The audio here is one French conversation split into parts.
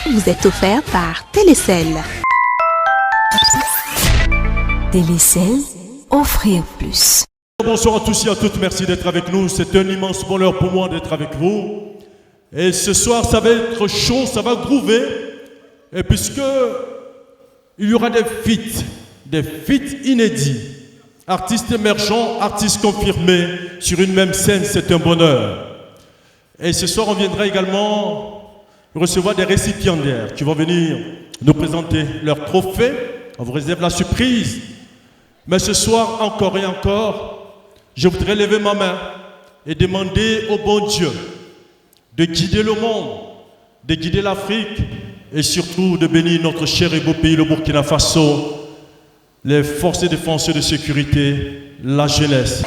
Vous êtes offert par Télécel. Télécel, offrir plus. Bonsoir à tous et à toutes, merci d'être avec nous. C'est un immense bonheur pour moi d'être avec vous. Et ce soir, ça va être chaud, ça va groover. Et puisque il y aura des feats inédits. Artistes émergents, artistes confirmés sur une même scène, c'est un bonheur. Et ce soir, on viendra également recevoir des récipiendaires qui vont venir nous présenter leurs trophées. On vous réserve la surprise. Mais ce soir, encore et encore, je voudrais lever ma main et demander au bon Dieu de guider le monde, de guider l'Afrique et surtout de bénir notre cher et beau pays, le Burkina Faso, les forces de défense et de sécurité, la jeunesse.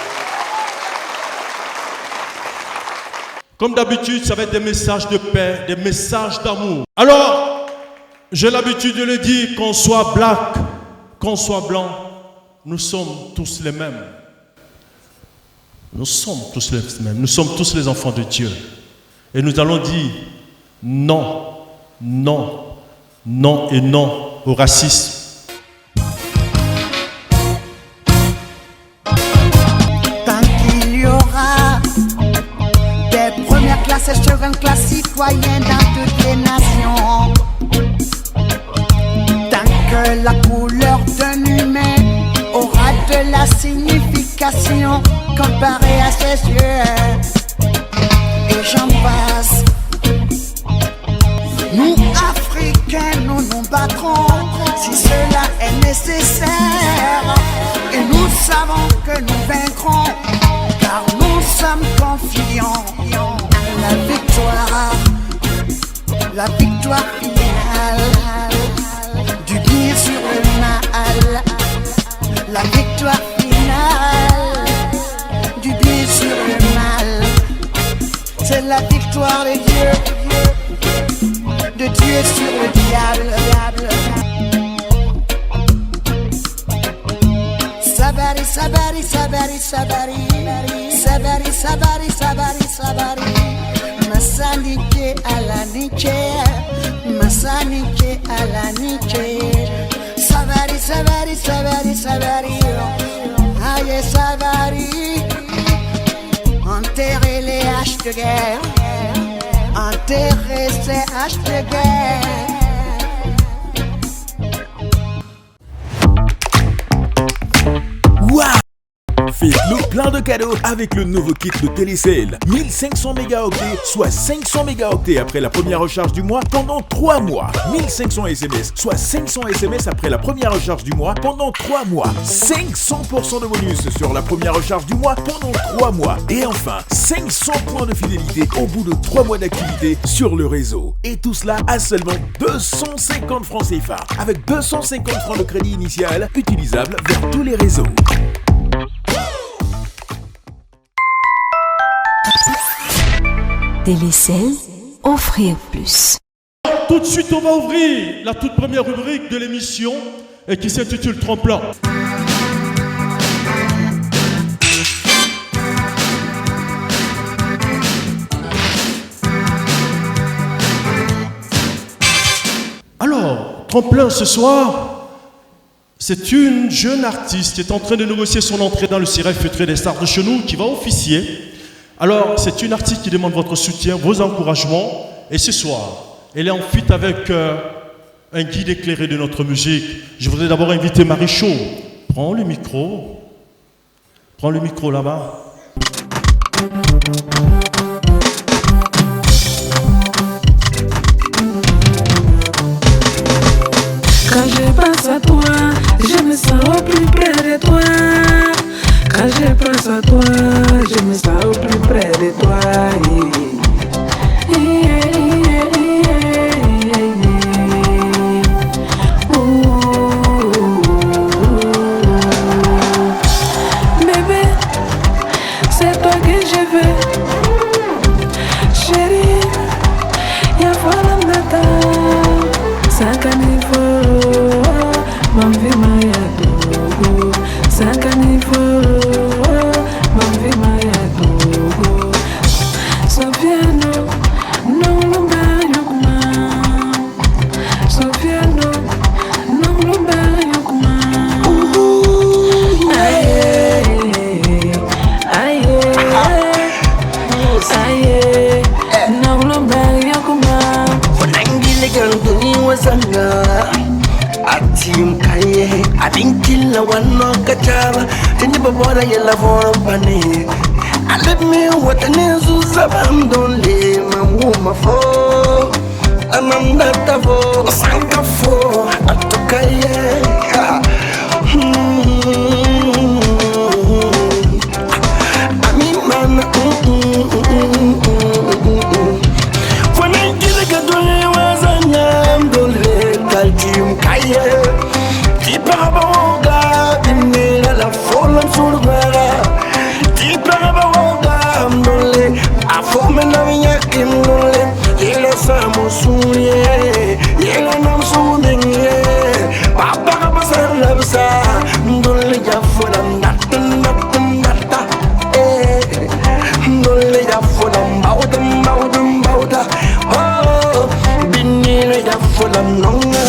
Comme d'habitude, ça va être des messages de paix, des messages d'amour. Alors, j'ai l'habitude de le dire, qu'on soit black, qu'on soit blanc, nous sommes tous les mêmes. Nous sommes tous les mêmes. Nous sommes tous les enfants de Dieu. Et nous allons dire non, non, non et non au racisme. C'est sur une classe citoyenne dans toutes les nations. Tant que la couleur d'un humain aura de la signification comparée à ses yeux. Et j'en passe. Nous, Africains, nous nous battrons si cela est nécessaire. Et nous savons que nous vaincrons, car nous sommes confiants. La victoire finale, du bien sur le mal. La victoire finale, du bien sur le mal. C'est la victoire de Dieu sur le diable. Sabari, sabari, sabari, sabari, sabari, sabari, sabari, sabari. Masanike alanike, masanike alanike. Savari, savari, savari, savari. Aïe, savari. Enterrer les haches de guerre, enterrer ces haches de guerre. Faites-le plein de cadeaux avec le nouveau kit de Télécel. 1500 mégaoctets, soit 500 mégaoctets après la première recharge du mois pendant 3 mois. 1500 SMS, soit 500 SMS après la première recharge du mois pendant 3 mois. 500% de bonus sur la première recharge du mois pendant 3 mois. Et enfin, 500 points de fidélité au bout de 3 mois d'activité sur le réseau. Et tout cela à seulement 250 francs CFA, avec 250 francs de crédit initial utilisable vers tous les réseaux. Télécel, offrir plus. Tout de suite, on va ouvrir la toute première rubrique de l'émission et qui s'intitule Tremplin. Alors, Tremplin ce soir, C'est une jeune artiste qui est en train de négocier son entrée dans le cirque feutré des stars de chez nous, qui va officier. Alors, c'est une artiste qui demande votre soutien, vos encouragements. Et ce soir, elle est en fuite avec un guide éclairé de notre musique. Je voudrais d'abord inviter Marie Chaud. Prends le micro. Prends le micro là-bas. Quand je pense à toi, je me sens au plus près de toi. Quand je pense à toi, je me sens au plus près de toi. Bébé, c'est toi que je veux. Chérie, y'a voilà nata. Sakanifo, mamvi mayado. Sakanifo, mamvi mayado. Sofiano, non lumbayokuma. Sofiano, non lumbayokuma. Aye, aye, aye, non lumbayokuma. Ganduni wazanga atim kaye adinkilla wanno kachaba tini babora yella for pane let me what an zuzabam don le mamuma fo amanda tavo sanka fo atukaye amimana Kaltim kaye, tipabawoga, binela la fola surgara, tipabawoga, mole, afome na minha kimole, yela samosuye, yela nam sumenye, papa kapasa labsa, mole ya fola nata, mole ya fola mbauda, oh, binela ya fola nonga.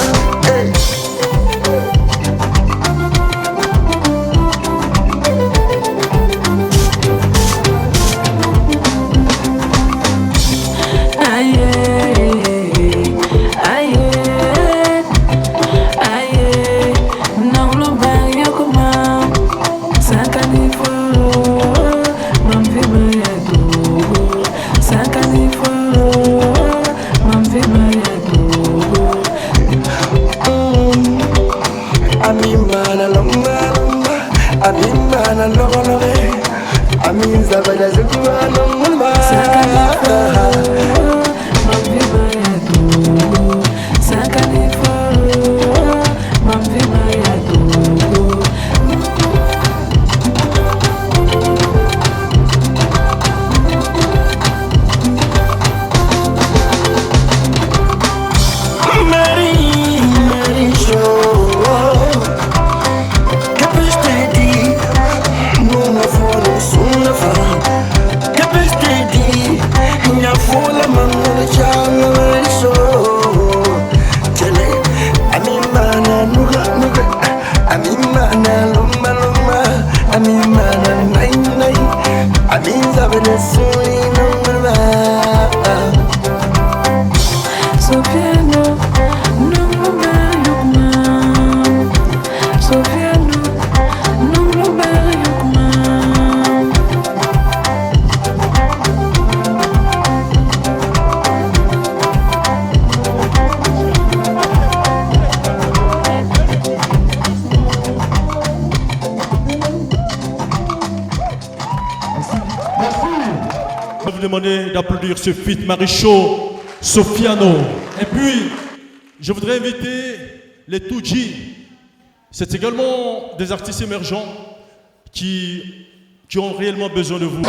D'applaudir ce feat Marie Chaud, Sofiano. Et puis, je voudrais inviter les Tuji. C'est également des artistes émergents qui ont réellement besoin de vous.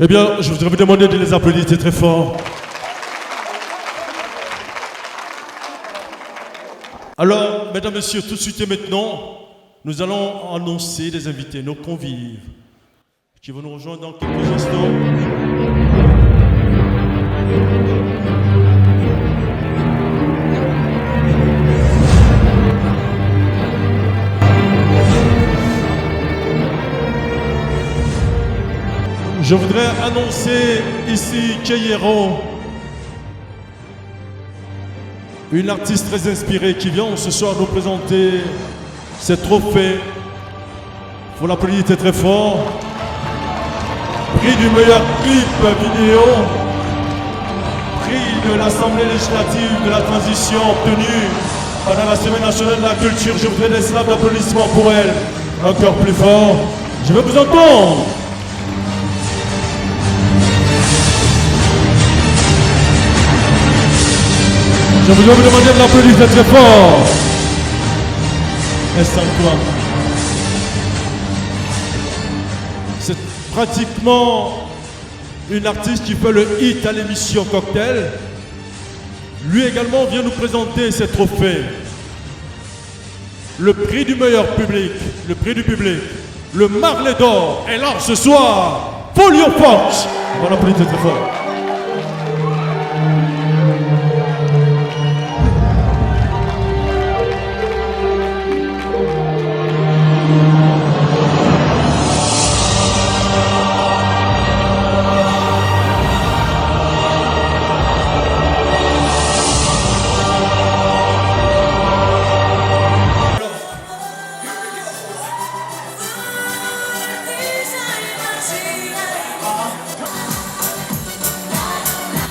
Eh bien, je voudrais vous demander de les applaudir très fort. Alors, mesdames, messieurs, tout de suite et maintenant, nous allons annoncer des invités, nos convives, qui vont nous rejoindre dans quelques instants. Je voudrais annoncer ici Keyero, une artiste très inspirée qui vient ce soir nous présenter ses trophées. Il faut l'applaudir très fort. Prix du meilleur clip vidéo, prix de l'Assemblée législative de la transition obtenue pendant la Semaine nationale de la culture. Je voudrais des slams d'applaudissements pour elle. Encore plus fort. Je veux vous entendre. Je voudrais vous demander de l'applaudir très très fort. Installe-toi. C'est pratiquement une artiste qui fait le hit à l'émission Cocktail. Lui également vient nous présenter ses trophées. Le prix du meilleur public, le prix du public, le Marley d'or est là ce soir. Folio Fox. On va l'applaudir très très fort.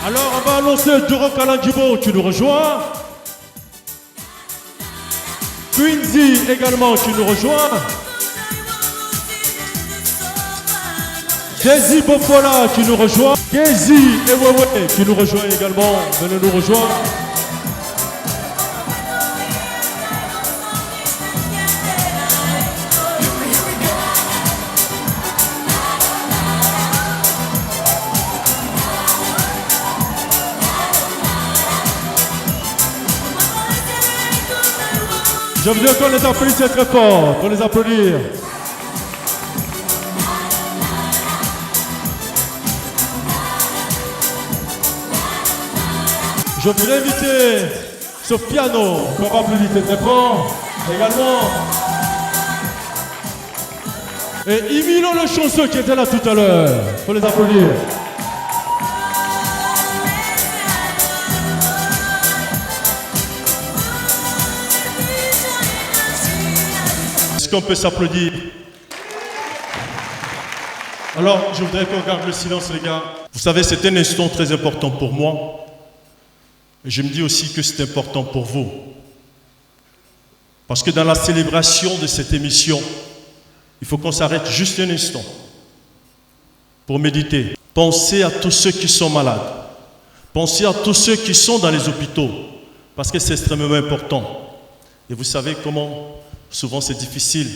Alors on va annoncer Duro Kalanjibo, tu nous rejoins. Quincy également, tu nous rejoins. Jay-Z Bofola, tu nous rejoins. Jay-Z et Wewe, tu nous rejoins également. Venez nous rejoindre. Je veux qu'on les applaudisse très fort, pour les applaudir. Je voudrais inviter Sofiano, qu'on va applaudir très fort, également. Et Emilio le chanceux qui était là tout à l'heure, pour les applaudir. Est-ce qu'on peut s'applaudir? Alors, je voudrais qu'on garde le silence, les gars. Vous savez, c'est un instant très important pour moi. Et je me dis aussi que c'est important pour vous. Parce que dans la célébration de cette émission, il faut qu'on s'arrête juste un instant pour méditer. Pensez à tous ceux qui sont malades. Pensez à tous ceux qui sont dans les hôpitaux. Parce que c'est extrêmement important. Et vous savez comment souvent c'est difficile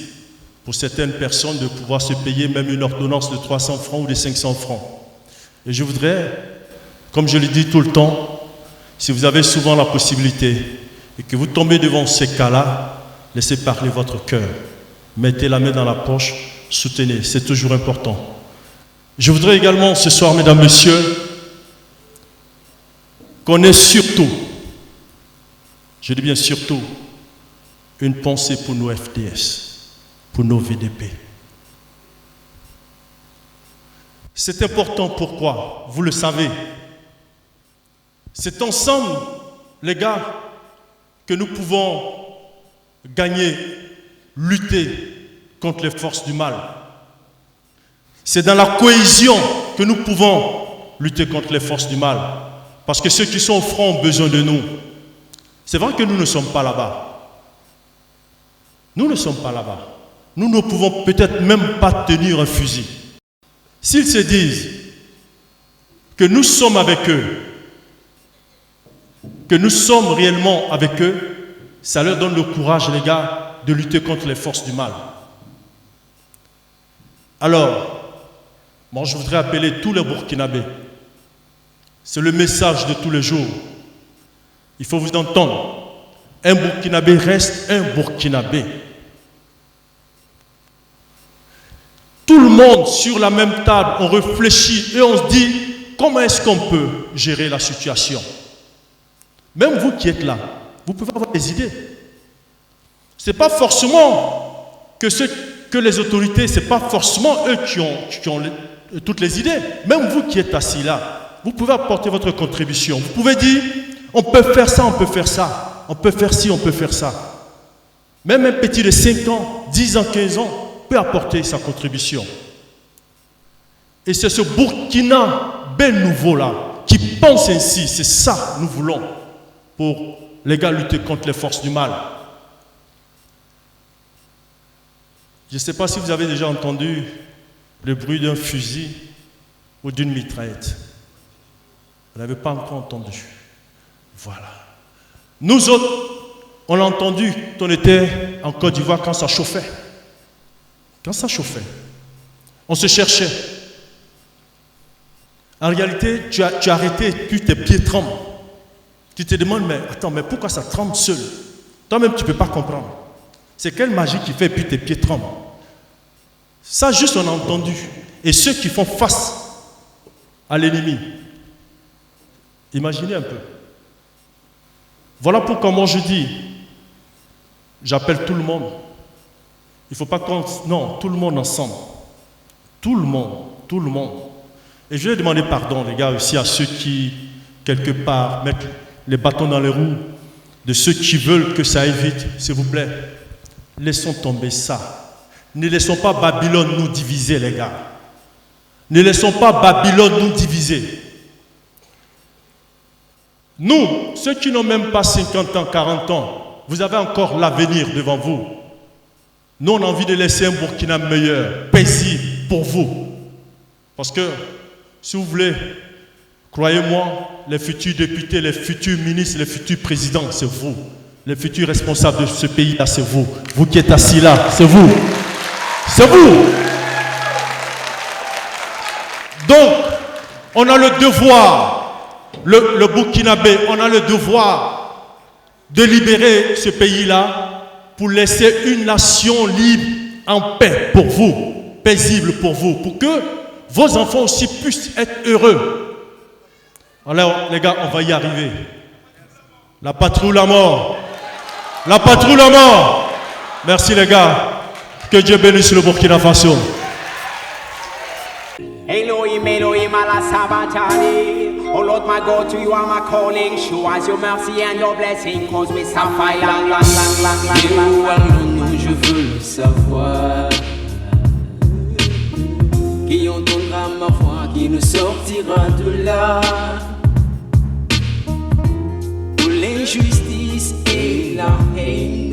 pour certaines personnes de pouvoir se payer même une ordonnance de 300 francs ou de 500 francs. Et je voudrais, comme je le dis tout le temps, si vous avez souvent la possibilité et que vous tombez devant ces cas-là, laissez parler votre cœur. Mettez la main dans la poche, soutenez, c'est toujours important. Je voudrais également ce soir, mesdames, messieurs, qu'on ait surtout, je dis bien surtout, une pensée pour nos FDS, pour nos VDP. C'est important, pourquoi? Vous le savez. C'est ensemble, les gars, que nous pouvons gagner, lutter contre les forces du mal. C'est dans la cohésion que nous pouvons lutter contre les forces du mal. Parce que ceux qui sont au front ont besoin de nous. C'est vrai que nous ne sommes pas là-bas. Nous ne sommes pas là-bas. Nous ne pouvons peut-être même pas tenir un fusil. S'ils se disent que nous sommes avec eux, que nous sommes réellement avec eux, ça leur donne le courage, les gars, de lutter contre les forces du mal. Alors, moi je voudrais appeler tous les Burkinabés. C'est le message de tous les jours. Il faut vous entendre. Un Burkinabé reste un Burkinabé. Tout le monde sur la même table, on réfléchit et on se dit comment est-ce qu'on peut gérer la situation. Même vous qui êtes là, vous pouvez avoir des idées. Ce n'est pas forcément que les autorités, ce n'est pas forcément eux qui ont toutes les idées. Même vous qui êtes assis là, vous pouvez apporter votre contribution. Vous pouvez dire, on peut faire ça, on peut faire ça. On peut faire ci, on peut faire ça. Même un petit de 5 ans, 10 ans, 15 ans peut apporter sa contribution. Et c'est ce Burkinabé nouveau-là qui pense ainsi. C'est ça que nous voulons pour les gars lutter contre les forces du mal. Je ne sais pas si vous avez déjà entendu le bruit d'un fusil ou d'une mitraillette. Vous n'avez pas encore entendu. Voilà. Nous autres, on l'a entendu quand on était en Côte d'Ivoire quand ça chauffait. Quand ça chauffait. On se cherchait. En réalité, tu as arrêté, puis tes pieds tremblent. Tu te demandes, mais attends, mais pourquoi ça tremble seul? Toi-même, tu ne peux pas comprendre. C'est quelle magie qui fait, puis tes pieds tremblent? Ça, juste, on a entendu. Et ceux qui font face à l'ennemi, imaginez un peu. Voilà pourquoi moi je dis, j'appelle tout le monde. Il ne faut pas qu'on... Non, tout le monde ensemble. Tout le monde. Et je vais demander pardon, les gars, aussi à ceux qui, quelque part, mettent les bâtons dans les roues, de ceux qui veulent que ça aille vite, s'il vous plaît. Laissons tomber ça. Ne laissons pas Babylone nous diviser, les gars. Ne laissons pas Babylone nous diviser. Nous, ceux qui n'ont même pas 50 ans, 40 ans, vous avez encore l'avenir devant vous. Nous, on a envie de laisser un Burkina meilleur, paisible pour vous. Parce que, si vous voulez, croyez-moi, les futurs députés, les futurs ministres, les futurs présidents, c'est vous. Les futurs responsables de ce pays-là, c'est vous. Vous qui êtes assis là, c'est vous. C'est vous. Donc, on a le devoir, le Burkinabé, on a le devoir de libérer ce pays-là pour laisser une nation libre, en paix pour vous, paisible pour vous, pour que vos enfants aussi puissent être heureux. Alors, les gars, on va y arriver. La patrie ou la mort. La patrie ou la mort. Merci, les gars. Que Dieu bénisse le Burkina Faso. Elohim, Elohim, Allah Sabatani. Oh Lord, my God, to you I'm a calling. Show us your mercy and your blessing, cause we suffer. Je veux le savoir. Qui entendra ma voix, qui nous sortira de là. Où l'injustice et la haine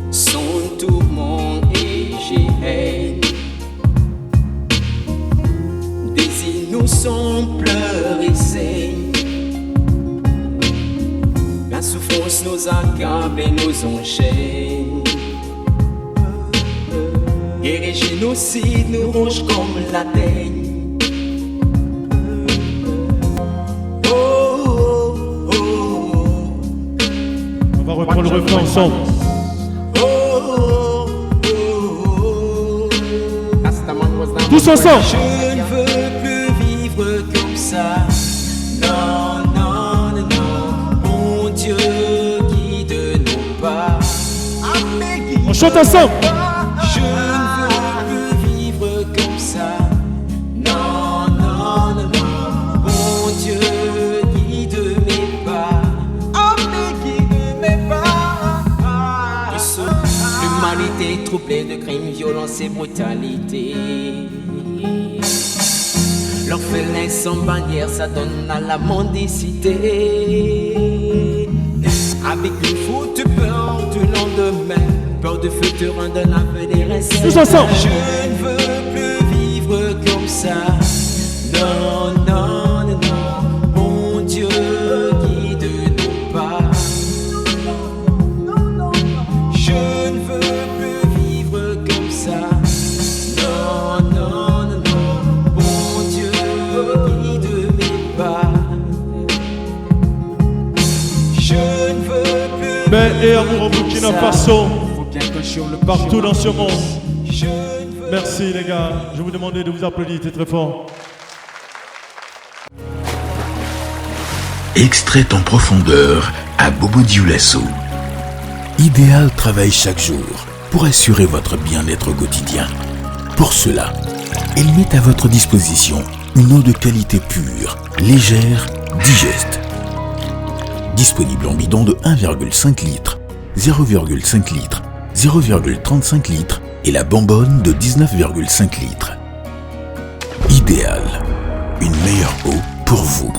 sont tourment et géhenne. Des innocents pleurent et saignent. La souffrance nous accable et nous enchaîne. Guerre et génocide nous ronge comme la teigne. Oh, oh, oh, oh. On va reprendre le refrain ensemble. Oh, oh, oh, oh. Tous ensemble. Je ne veux plus vivre comme ça. Non, non, non, non. Mon Dieu guide nos pas. On chante ensemble. Je ne veux plus vivre comme ça. Non, non, non, non. Mon Dieu guide mes pas. Guide mes pas. L'humanité troublée de crimes, violences et brutalité. L'orphelin sans bannière, ça donne à la mendicité. Avec une faute peur du lendemain, peur de feu te rend un avenir incertain. Tous ensemble. Je ne veux plus vivre comme ça. Non, non, non, non. Mon Dieu guide nos pas. Je ne veux plus vivre comme ça. Non, non, non, non. Mon Dieu guide mes pas. Je ne veux plus. Paix et amour au Burkina Faso. Partout dans ce monde. Merci les gars. Je vous demande de vous applaudir très fort. Extraite en profondeur à Bobo Dioulasso. Idéal travaille chaque jour pour assurer votre bien-être au quotidien. Pour cela, il met à votre disposition une eau de qualité pure, légère, digeste. Disponible en bidon de 1,5 litre, 0,5 litre, 0,35 litres et la bonbonne de 19,5 litres. Idéal, une meilleure eau pour vous.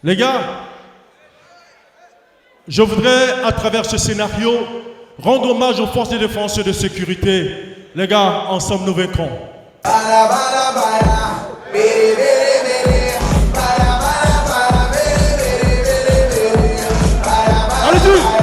Les gars, je voudrais, à travers ce scénario, rendre hommage aux forces de défense et de sécurité. Les gars, ensemble nous vaincrons. Allez-y!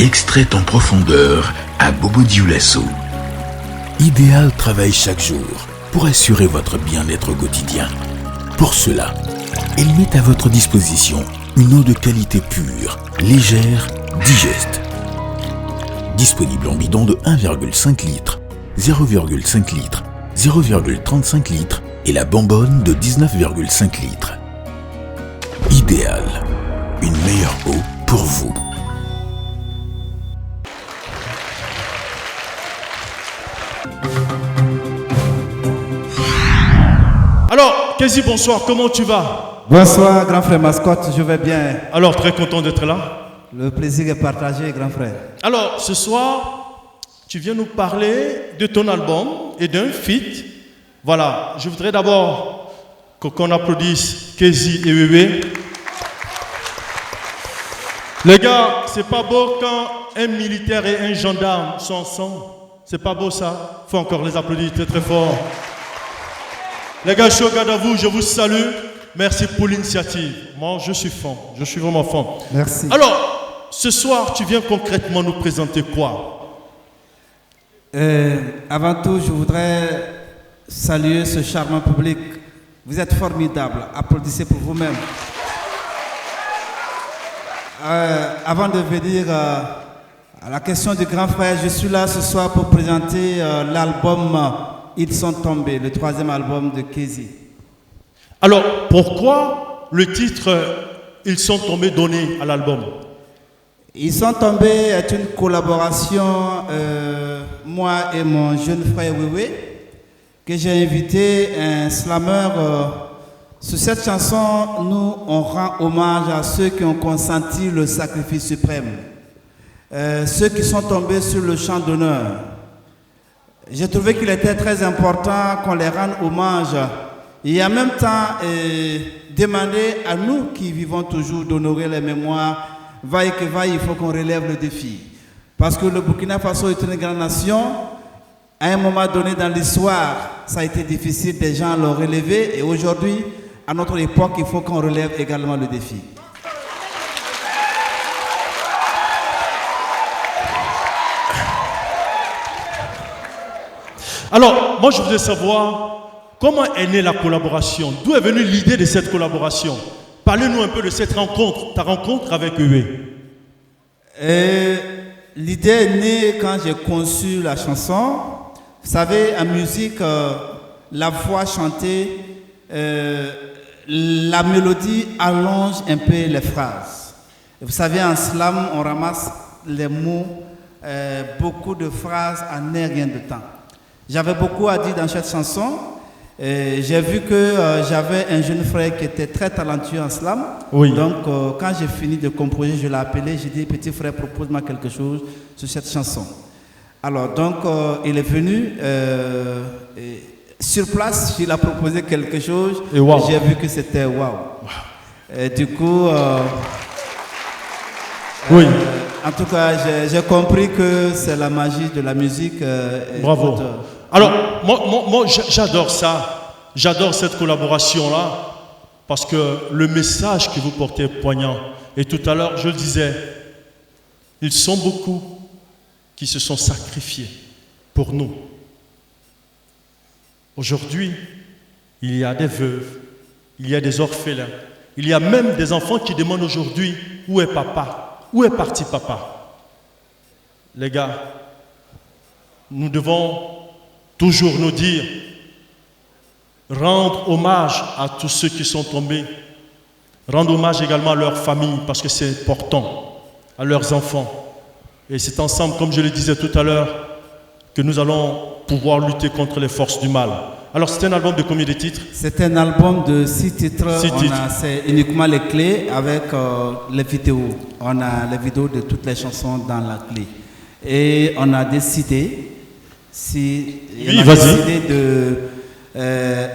Extrait en profondeur à Bobo Dioulasso. Idéal travaille chaque jour pour assurer votre bien-être au quotidien. Pour cela, il met à votre disposition une eau de qualité pure, légère, digeste. Disponible en bidon de 1,5 litre, 0,5 litre, 0,35 litres et la bonbonne de 19,5 litres. Idéal, une meilleure eau pour vous. Alors, Kézi, bonsoir, comment tu vas? Bonsoir, grand frère Mascotte, je vais bien. Alors, très content d'être là. Le plaisir est partagé, grand frère. Alors, ce soir, tu viens nous parler de ton album et d'un feat. Voilà, je voudrais d'abord qu'on applaudisse Kézi et Wewe. Les gars, c'est pas beau quand un militaire et un gendarme sont ensemble. C'est pas beau ça? Faut encore les applaudir très très fort. Les gars, je suis au garde à vous, je vous salue. Merci pour l'initiative. Moi, je suis fan, je suis vraiment fan. Merci. Alors, ce soir, tu viens concrètement nous présenter quoi? Avant tout, je voudrais saluer ce charmant public. Vous êtes formidables. Applaudissez pour vous-même. Avant de venir à la question du grand frère, je suis là ce soir pour présenter l'album Ils sont tombés, le 3e album de Kézi. Alors, pourquoi le titre Ils sont tombés donné à l'album? Ils sont tombés est une collaboration, moi et mon jeune frère Wewe, que j'ai invité, un slammer. Sur cette chanson, nous, on rend hommage à ceux qui ont consenti le sacrifice suprême, ceux qui sont tombés sur le champ d'honneur. J'ai trouvé qu'il était très important qu'on les rende hommage et en même temps demander à nous qui vivons toujours d'honorer les mémoires. Vaille que vaille, il faut qu'on relève le défi. Parce que le Burkina Faso est une grande nation. À un moment donné dans l'histoire, ça a été difficile, des gens l'ont relevé. Et aujourd'hui, à notre époque, il faut qu'on relève également le défi. Alors, moi je voudrais savoir comment est née la collaboration. D'où est venue l'idée de cette collaboration? Parlez-nous un peu de cette rencontre, ta rencontre avec eux. L'idée est née quand j'ai conçu la chanson. Vous savez, en musique, la voix chantée, la mélodie allonge un peu les phrases. Et vous savez, en slam, on ramasse les mots, beaucoup de phrases en un rien de temps. J'avais beaucoup à dire dans cette chanson. J'ai vu que j'avais un jeune frère qui était très talentueux en slam. Oui. Donc, quand j'ai fini de composer, je l'ai appelé. J'ai dit, petit frère, propose-moi quelque chose sur cette chanson. Alors, donc, il est venu. Et sur place, il a proposé quelque chose. Et wow. J'ai vu que c'était waouh. Et du coup, oui. En tout cas, j'ai compris que c'est la magie de la musique. Bravo. Alors, moi j'adore ça. J'adore cette collaboration-là. Parce que le message que vous portez est poignant. Et tout à l'heure, je le disais, ils sont beaucoup qui se sont sacrifiés pour nous. Aujourd'hui, il y a des veuves, il y a des orphelins, il y a même des enfants qui demandent aujourd'hui où est papa, où est parti papa. Les gars, nous devons toujours nous dire, rendre hommage à tous ceux qui sont tombés, rendre hommage également à leurs familles parce que c'est important, à leurs enfants. Et c'est ensemble, comme je le disais tout à l'heure, que nous allons pouvoir lutter contre les forces du mal. Alors c'est un album de combien de titres? C'est un album de 6 titres. 6 titres. C'est uniquement les clés avec les vidéos. On a les vidéos de toutes les chansons dans la clé. Et on a décidé,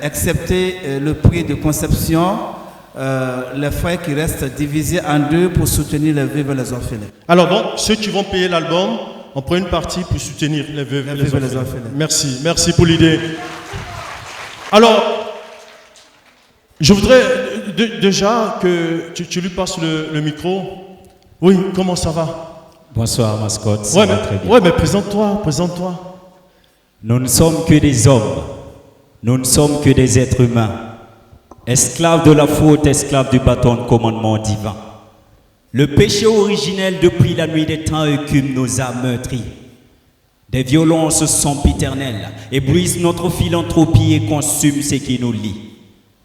accepter le prix de conception, les frais qui restent divisés en deux pour soutenir les veuves et les orphelins. Alors donc, ceux qui vont payer l'album, on prend une partie pour soutenir les veuves et les orphelins. Merci pour l'idée. Alors, je voudrais déjà que tu lui passes le micro. Oui, comment ça va? Bonsoir, mascotte. Ouais, mais présente-toi. Nous ne sommes que des hommes. Nous ne sommes que des êtres humains. Esclaves de la faute, esclaves du bâton de commandement divin. Le péché originel depuis la nuit des temps écume nos âmes meurtries. Des violences sempiternelles éblouissent notre philanthropie et consument ce qui nous lie.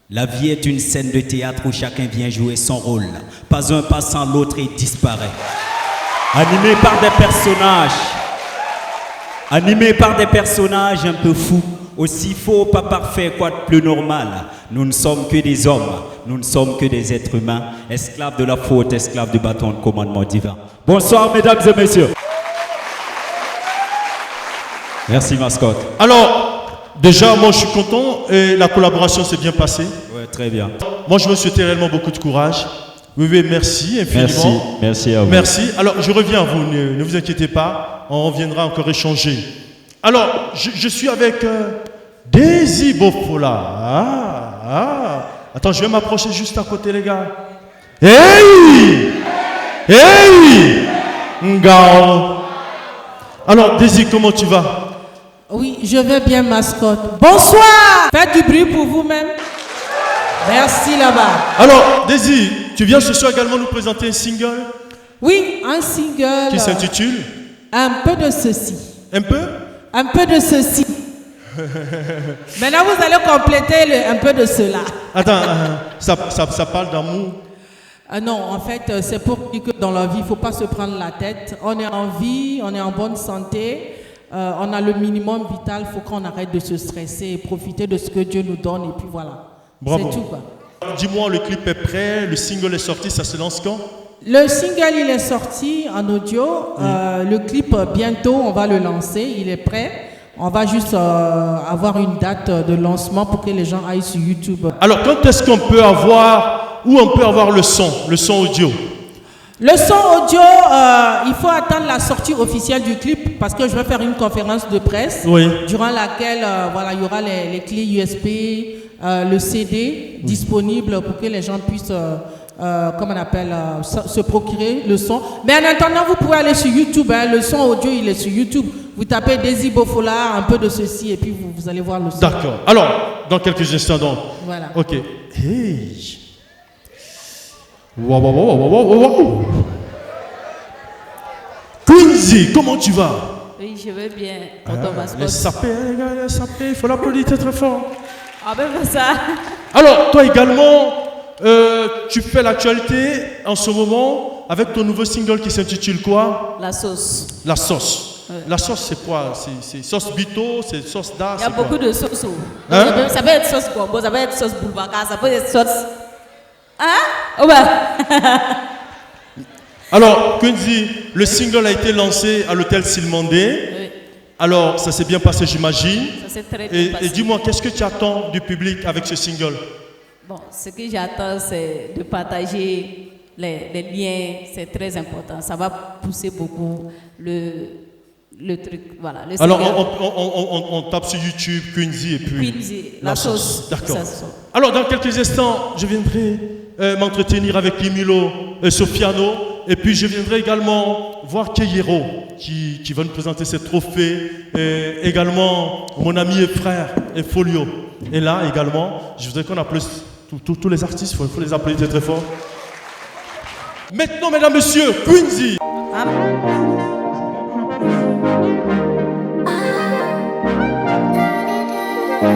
La vie est une scène de théâtre où chacun vient jouer son rôle. Pas un passant l'autre et disparaît. Animé par des personnages un peu fous, aussi faux, pas parfait, quoi de plus normal. Nous ne sommes que des hommes, nous ne sommes que des êtres humains, esclaves de la faute, esclaves du bâton de commandement divin. Bonsoir mesdames et messieurs. Merci mascotte. Alors, déjà, moi je suis content et la collaboration s'est bien passée. Ouais, très bien. Moi je me souhaitais réellement beaucoup de courage. Oui, merci infiniment. Merci à vous. Merci. Alors, je reviens à vous, ne vous inquiétez pas, on reviendra encore échanger. Alors, je suis avec Daisy Bofola. Attends, je vais m'approcher juste à côté, les gars. Hey Ngao. Alors, Daisy, comment tu vas? Oui, je vais bien, mascotte. Bonsoir. Faites du bruit pour vous-même. Merci là-bas. Alors, Daisy, tu viens ce soir également nous présenter un single? Oui, un single. Qui s'intitule Un peu de ceci. Un peu? Un peu de ceci. Maintenant, vous allez compléter un peu de cela. Attends, ça parle d'amour? Non, en fait, c'est pour dire que dans la vie, il ne faut pas se prendre la tête. On est en vie, on est en bonne santé. On a le minimum vital. Il faut qu'on arrête de se stresser et profiter de ce que Dieu nous donne. Et puis voilà. Bravo. C'est tout, quoi. Dis-moi, le clip est prêt, le single est sorti, ça se lance quand? Le single, il est sorti en audio. Le clip, bientôt, on va le lancer. Il est prêt. On va juste avoir une date de lancement pour que les gens aillent sur YouTube. Alors, quand est-ce qu'on peut avoir, où on peut avoir le son audio? Le son audio, il faut attendre la sortie officielle du clip parce que je vais faire une conférence de presse durant laquelle il y aura les clés USB, le CD disponible pour que les gens puissent se procurer le son. Mais en attendant, vous pouvez aller sur YouTube. Le son audio, il est sur YouTube. Vous tapez Daisy Bofola, un peu de ceci, et puis vous allez voir le son. D'accord. Alors, dans quelques instants, donc. Voilà. Ok. Hey. Wow. Quincy, comment tu vas? Oui, je vais bien. Les sapés, il faut l'applaudir très fort. Ah ben ça. Alors, toi également, tu fais l'actualité en ce moment avec ton nouveau single qui s'intitule quoi? La sauce. La sauce. Ouais. La sauce, c'est quoi? C'est sauce bito, c'est sauce d'as? Il y a beaucoup de sauces. Hein? Ça peut être sauce gombo, ça peut être sauce boulevard, ça peut être sauce... Hein? Oh ben. Alors, Quincy, le single a été lancé à l'hôtel Silmandé. Oui. Alors, ça s'est bien passé, j'imagine. Ça s'est très bien passé. Et dis-moi, qu'est-ce que tu attends du public avec ce single? Bon, ce que j'attends, c'est de partager les liens. C'est très important. Ça va pousser beaucoup le truc. Voilà. Alors, on tape sur YouTube Quincy et puis Quincy, la sauce. D'accord. Alors, dans quelques instants, je viendrai m'entretenir avec Emilio Sofiano. Et puis, je viendrai également voir Keyero qui va nous présenter ses trophées. Et également, mon ami et frère, Folio. Et là, également, je voudrais qu'on applaudisse tous les artistes. Il faut les applaudir très fort. Maintenant, mesdames, messieurs, Quincy.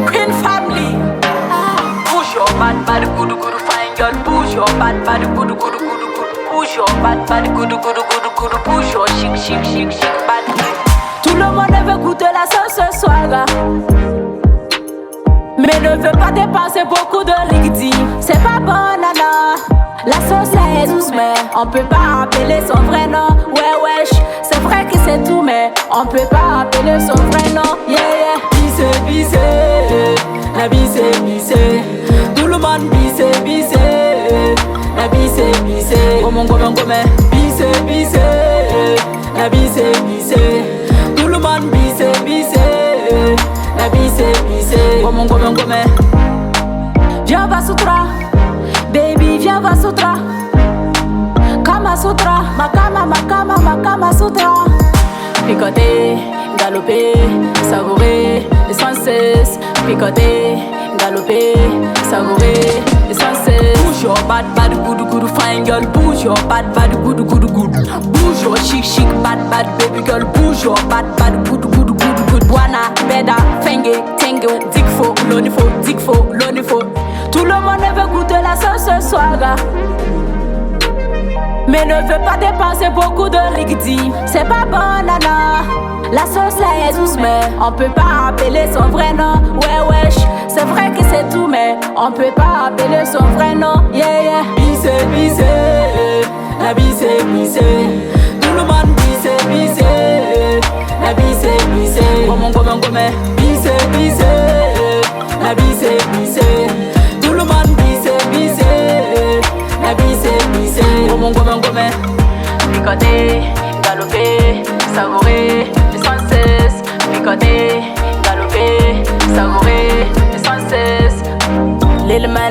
Queen family. Push your bad, good, fine girl. Push your bad, good, good. Push your bad, good, push your chic, bad. Tout le monde veut goûter la sauce ce soir, mais ne veut pas dépenser beaucoup de liquide. C'est pas bon, nana. La sauce est douce, mais on peut pas appeler son vrai nom. Ouais, wesh, c'est vrai que c'est tout, mais on peut pas appeler son vrai nom. Yeah, bise, la bise. Tout le monde bise. La bise, gomen, bise, la bise, tout le monde bise, la bise, gomen. Viens va sutra, baby, viens va sutra, Kama Sutra, Makama Sutra. Picoter, galoper, savourer, sans cesse. Picoter, galoper, savourer, sans cesse. Push your bad, good, fine girl. Push your bad, good. Push your chic, bad, baby girl. Push your bad, good. Buana, beda, fenge, tengue, digfo, lonifo. Tout le monde veut goûter la sauce ce soir, mais ne veut pas dépenser beaucoup de liquide. C'est pas bon, nana. La sauce là est douce, mais on peut pas appeler son vrai nom. Ouais, wesh, c'est vrai que c'est tout, mais on peut pas appeler son vrai nom. Yeah, bise, la bise. Tout le monde bise, la bise. Gomen, bise, la bise. Tout le monde bise, la bise. Gomen. Picoter, galoper, savourer, sans cesse. Picoter, galoper, savourer, sans cesse. L'élément.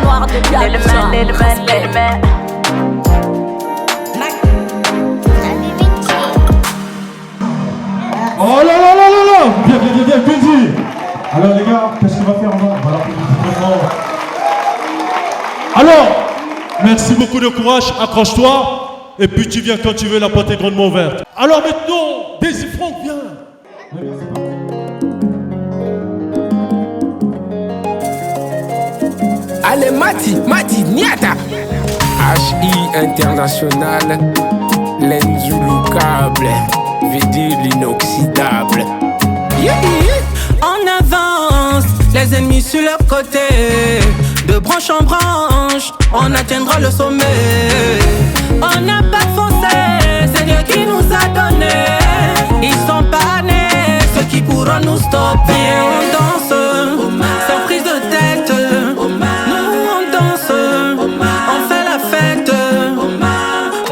Noir de l'élément. Oh là, bien, Quincy. Alors les gars, qu'est-ce qu'on va faire? On va l'applaudir. Alors, merci beaucoup de courage, accroche-toi, et puis tu viens quand tu veux, la porte est grandement ouverte. Alors maintenant, Daisy Franck, viens. Allez, Mati, Niata. HI International, l'insouloucable, VD l'inoxydable. En avance, les ennemis sur leur côté. De branche en branche, on atteindra le sommet. On n'a pas foncé, c'est Dieu qui nous a donné. Ils sont pas nés, ceux qui pourront nous stopper. On danse, sans prise de tête. Nous on danse, on fait la fête.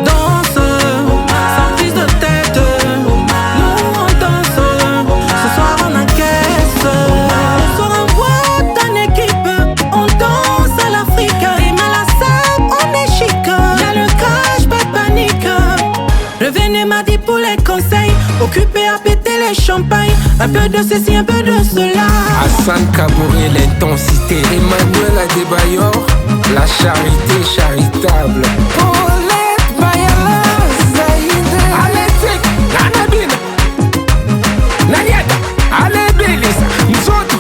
Danse, sans prise de tête. Nous on danse, ce soir on encaisse. Ce soir on voit en équipe, on danse à l'Afrique. Et mal à ça, on est chic. Y'a le cash, pas de panique. Revenez mardi pour les conseils. Occupé à péter les champagnes. Un peu de ceci, un peu de cela. Hassan Kabouré, l'intensité. Emmanuel Adebayor, la charité charitable. Paulette Bayala, Zaïde. Aletik, Nanabine. Naniata, Ale Belisa. Nzoto,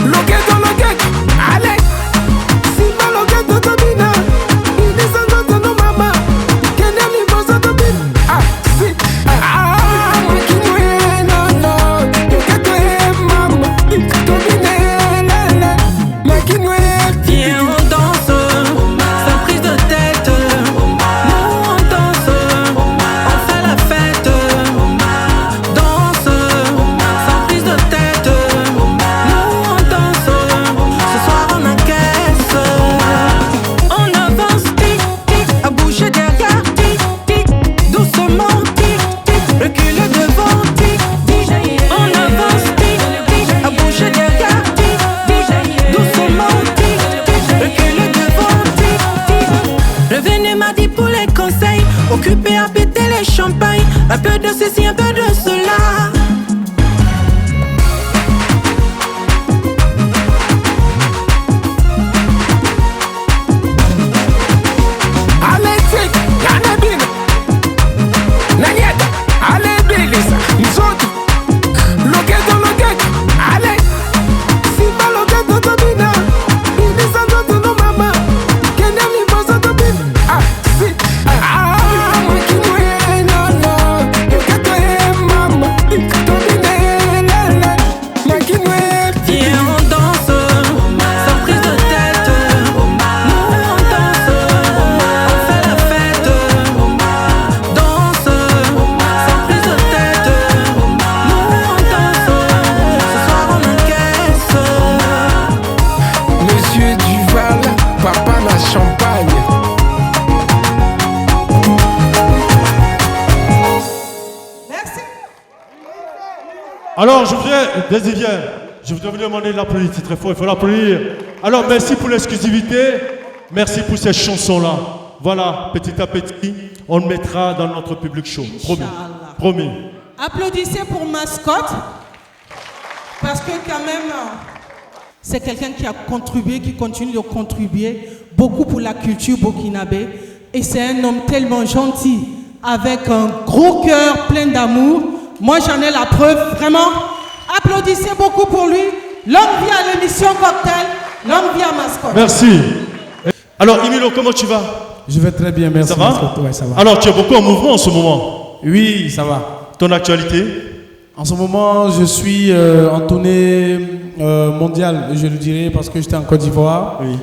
Logeto, Ale. Simba Logeto, Tobina. Inisanoto, no mama. Kenya Liboso, Tobina. Ah, si. Viens, on danse, sans prise de tête. Nous on danse. ceci, un peu de cela. Alors, je voudrais vous demander de l'applaudir, c'est très fort, il faut l'applaudir. Alors, merci pour l'exclusivité, merci pour ces chansons-là. Voilà, petit à petit, on le mettra dans notre public show. Promis. Promis. Applaudissez pour Mascotte, parce que quand même, c'est quelqu'un qui a contribué, qui continue de contribuer beaucoup pour la culture burkinabé. Et c'est un homme tellement gentil, avec un gros cœur plein d'amour. Moi, j'en ai la preuve, vraiment. Applaudissez beaucoup pour lui. Longue vie à l'émission Cocktail, longue vie à Mascotte. Merci. Alors, Emilio, comment tu vas? Je vais très bien, merci. Ça va? Ouais, ça va. Alors, tu es beaucoup en mouvement en ce moment? Oui, ça va. Ton actualité? En ce moment, je suis en tournée mondiale, je le dirais, parce que j'étais en Côte d'Ivoire. Oui.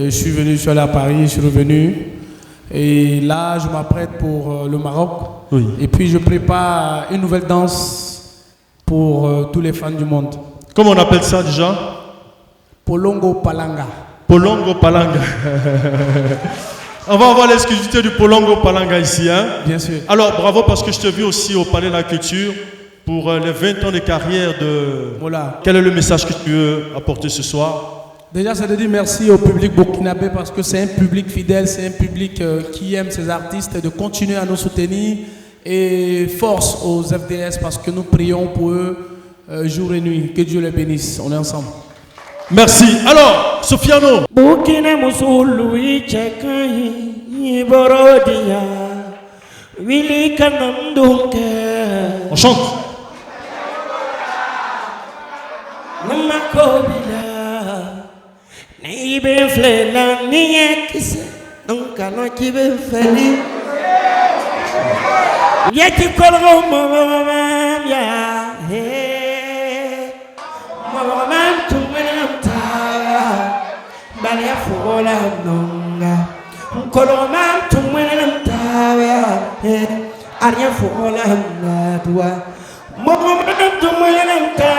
Je suis allé à Paris, je suis revenu. Et là, je m'apprête pour le Maroc. Oui. Et puis, je prépare une nouvelle danse pour tous les fans du monde. Comment on appelle ça déjà? Polongo Palanga. Polongo Palanga. On va avoir l'exclusivité du Polongo Palanga ici. Hein? Bien sûr. Alors, bravo, parce que je t'ai vu aussi au Palais de la Culture pour les 20 ans de carrière de... Voilà. Quel est le message que tu veux apporter ce soir? Déjà, c'est de dire merci au public burkinabé parce que c'est un public fidèle, c'est un public qui aime ces artistes, de continuer à nous soutenir et force aux FDS parce que nous prions pour eux jour et nuit. Que Dieu les bénisse. On est ensemble. Merci. Alors, Sofiano. On chante. Ibe flela niye kise Nunkano kibe feli Yeti kolgo mama ya he Mama tumena mta Balia fugola nonga Kolgo mam tumena mta he Arya fugola nadwa Mama tumena mta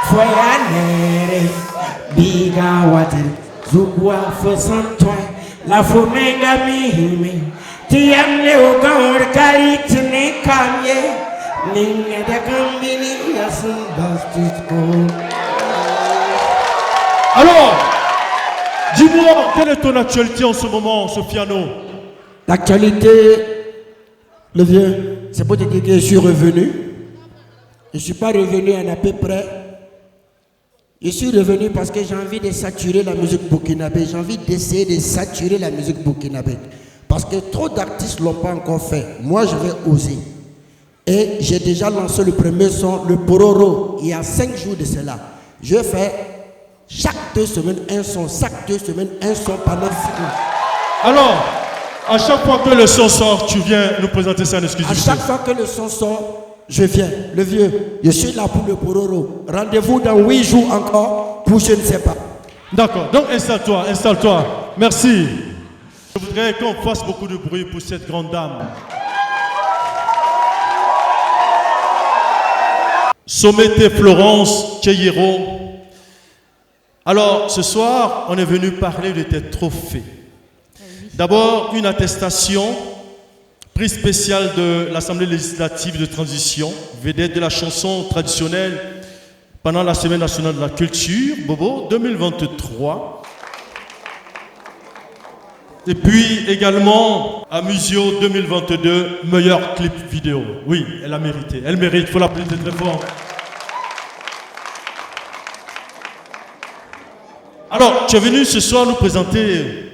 Foyanere Biga water, Zugwa for some toy, La Fumenga Mihimi, Tiam Leo Gaur Kali Tine Kamye, Ninga de Kambini Yasun Bastis. Alors, dis-moi, quelle est ton actualité en ce moment, Sofiano? L'actualité, le vieux, c'est pour te dire que je suis revenu. Je ne suis pas revenu à peu près. Je suis revenu parce que j'ai envie de saturer la musique burkinabé. J'ai envie d'essayer de saturer la musique burkinabé. Parce que trop d'artistes ne l'ont pas encore fait. Moi, je vais oser. Et j'ai déjà lancé le premier son, le Pororo, il y a 5 jours de cela. Je fais chaque 2 semaines un son, chaque 2 semaines un son pendant 6 mois. Alors, à chaque fois que le son sort, tu viens nous présenter ça en exclusivité. À chaque fois que le son sort, je viens, le vieux, je suis là pour le Pororo. Rendez-vous dans 8 jours encore pour je ne sais pas. D'accord, donc installe-toi, installe-toi. Merci. Je voudrais qu'on fasse beaucoup de bruit pour cette grande dame. Sommete Florence Cheyero. Alors, ce soir, on est venu parler de tes trophées. D'abord, une attestation. Prix spécial de l'Assemblée législative de transition, vedette de la chanson traditionnelle pendant la Semaine nationale de la culture, Bobo, 2023. Et puis également, Amusio 2022, meilleur clip vidéo. Oui, elle a mérité. Elle mérite, il faut l'applaudir très fort. Alors, tu es venu ce soir nous présenter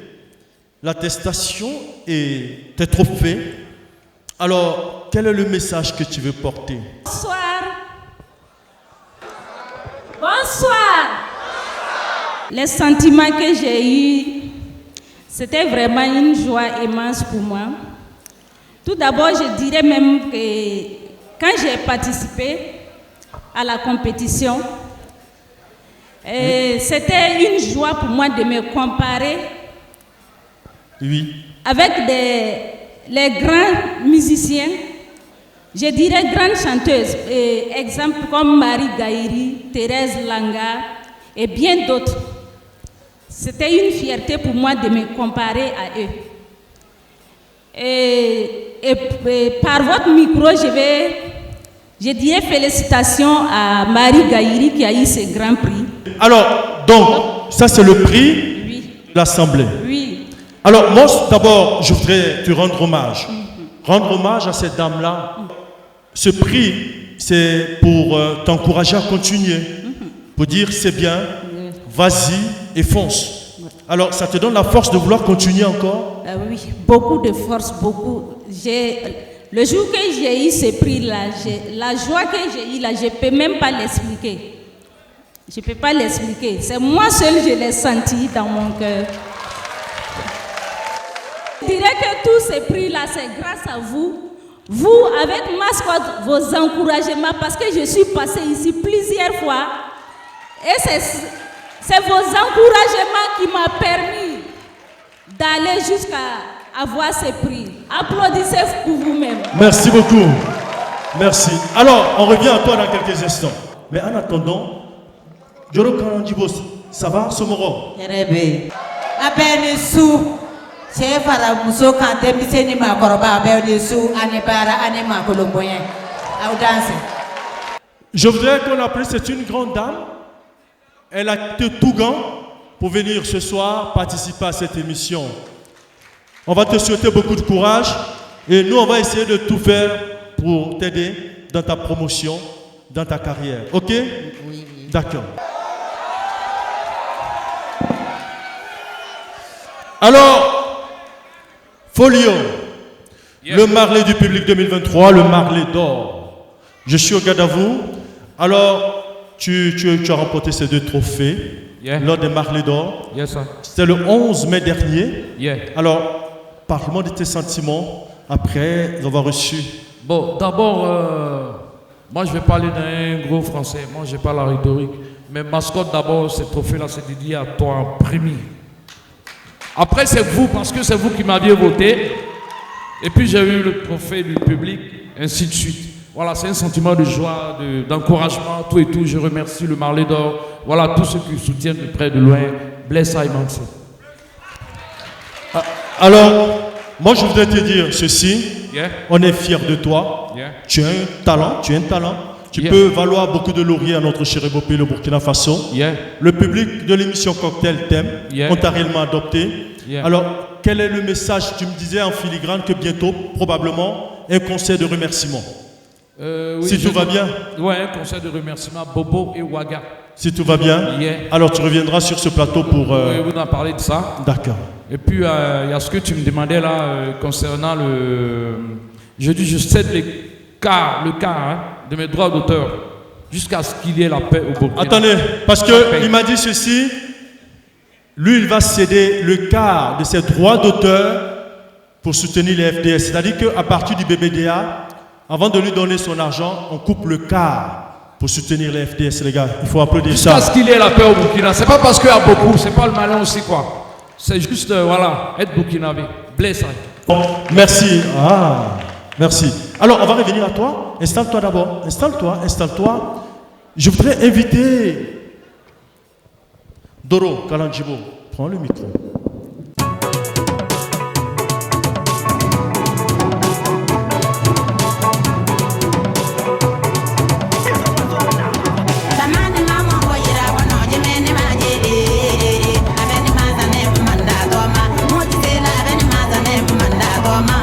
l'attestation et tes trophées. Alors, quel est le message que tu veux porter? Bonsoir. Bonsoir. Les sentiments que j'ai eus, c'était vraiment une joie immense pour moi. Tout d'abord, je dirais même que quand j'ai participé à la compétition, c'était une joie pour moi de me comparer avec les grands musiciens, je dirais grandes chanteuses, exemple comme Marie Gaïri, Thérèse Langa et bien d'autres. C'était une fierté pour moi de me comparer à eux. Et par votre micro, je dirais félicitations à Marie Gaïri qui a eu ce grand prix. Alors, donc, ça c'est le prix de l'Assemblée. Oui. Alors, moi d'abord, je voudrais te rendre hommage. Rendre hommage à cette dame-là. Ce prix, c'est pour t'encourager à continuer. Pour dire c'est bien, vas-y et fonce. Alors, ça te donne la force de vouloir continuer encore? Oui, beaucoup de force, beaucoup. Le jour que j'ai eu ce prix-là, la joie que j'ai eue là, je ne peux même pas l'expliquer. Je ne peux pas l'expliquer. C'est moi seul je l'ai senti dans mon cœur. Je dirais que tous ces prix-là, c'est grâce à vous. Vous, avec Mascotte, vos encouragements, parce que je suis passée ici plusieurs fois. Et c'est vos encouragements qui m'ont permis d'aller jusqu'à avoir ces prix. Applaudissez pour vous-même. Merci beaucoup. Merci. Alors, on revient à toi dans quelques instants. Mais en attendant, Joro Kalanjibo, ça va, Somoro? Je voudrais qu'on appelle, c'est une grande dame. Elle a quitté Tougan pour venir ce soir participer à cette émission. On va te souhaiter beaucoup de courage et nous, on va essayer de tout faire pour t'aider dans ta promotion, dans ta carrière. Ok? Oui. D'accord. Alors, Folio, le Marley du public 2023, le Marley d'or. Je suis au Gadavou. Alors, tu as remporté ces 2 trophées lors des Marley d'or. C'était le 11 mai dernier. Alors, parle-moi de tes sentiments après avoir reçu. Bon, d'abord, moi je vais parler d'un gros français. Moi, je n'ai pas la rhétorique. Mais Mascotte, d'abord, ce trophée-là, c'est dédié à toi en premier. Après, c'est vous, parce que c'est vous qui m'aviez voté. Et puis, j'ai eu le trophée du public, ainsi de suite. Voilà, c'est un sentiment de joie, d'encouragement, tout et tout. Je remercie le Marley d'or. Voilà, tous ceux qui soutiennent de près, de loin. Bless Aymanse. Alors, moi, je voudrais te dire ceci. On est fiers de toi. Tu as un talent, Tu peux valoir beaucoup de lauriers à notre cher pays, le Burkina Faso. Le public de l'émission Cocktail t'aime. On t'a réellement adopté. Alors, quel est le message? Tu me disais en filigrane que bientôt, probablement, un concert de remerciements. Oui, si tout va bien. Oui, un concert de remerciements, Bobo et Ouaga. Si tout va bien. Alors, tu reviendras sur ce plateau pour... Oui, vous en parlez de ça. D'accord. Et puis, il y a ce que tu me demandais là, concernant le... Je dis, je cède le quart de mes droits d'auteur jusqu'à ce qu'il y ait la paix au Burkina. Attendez, parce qu'il m'a dit ceci, lui il va céder le quart de ses droits d'auteur pour soutenir les FDS. C'est-à-dire qu'à partir du BBDA, avant de lui donner son argent, on coupe le quart pour soutenir les FDS, les gars. Il faut applaudir ça. Jusqu'à ce qu'il y ait la paix au Burkina. C'est pas parce qu'il y a beaucoup, c'est pas le malin aussi quoi. C'est juste, voilà, être burkinabé. Bless. Bon, merci. Merci. Alors, on va revenir à toi. Installe-toi d'abord. Installe-toi. Je voudrais inviter Doro Kalanjibo. Prends le micro. Mama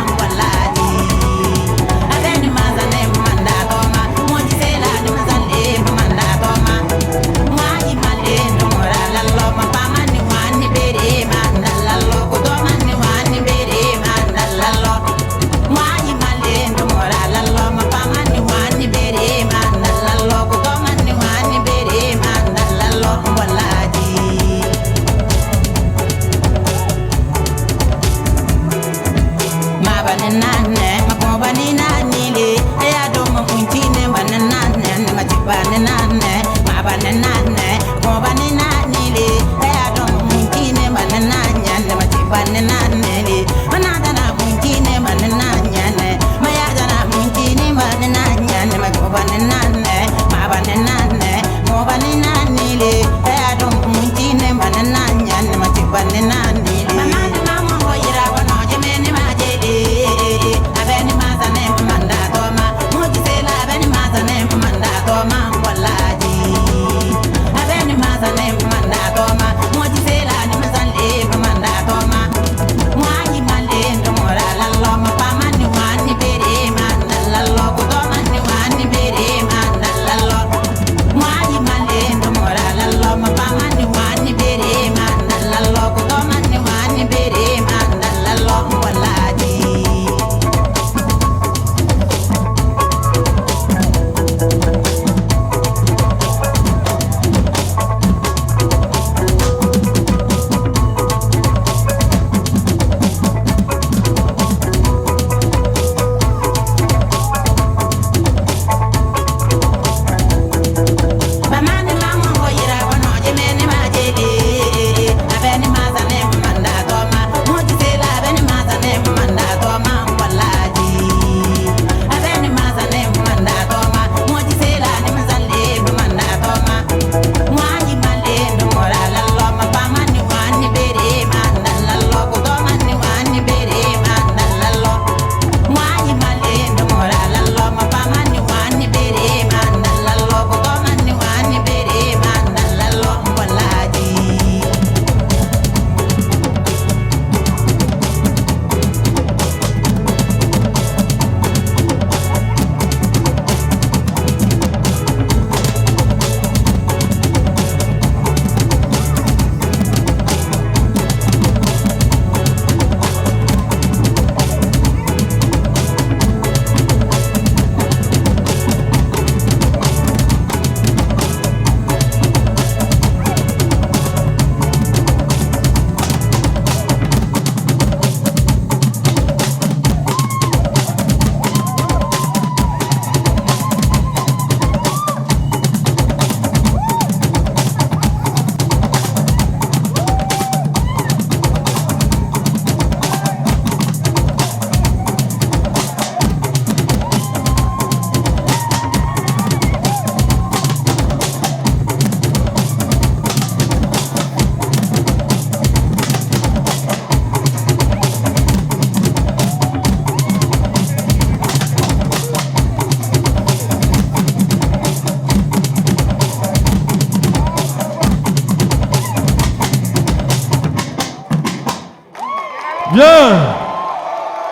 Bien.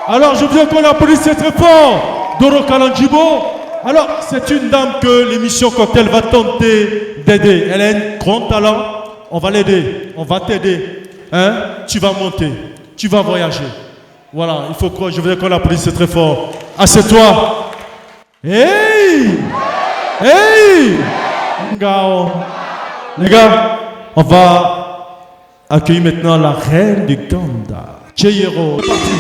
Alors, je veux qu'on applaudisse très fort Doro Kalanjibo. Alors, c'est une dame que l'émission Cocktail va tenter d'aider. Elle a un grand talent. On va l'aider. On va t'aider. Hein? Tu vas monter. Tu vas voyager. Voilà, il faut que je veux qu'on applaudisse très fort. Assieds-toi. Hey! Hey! Les gars, on va accueillir maintenant la reine du Ganda. Cheyero. C'est parti.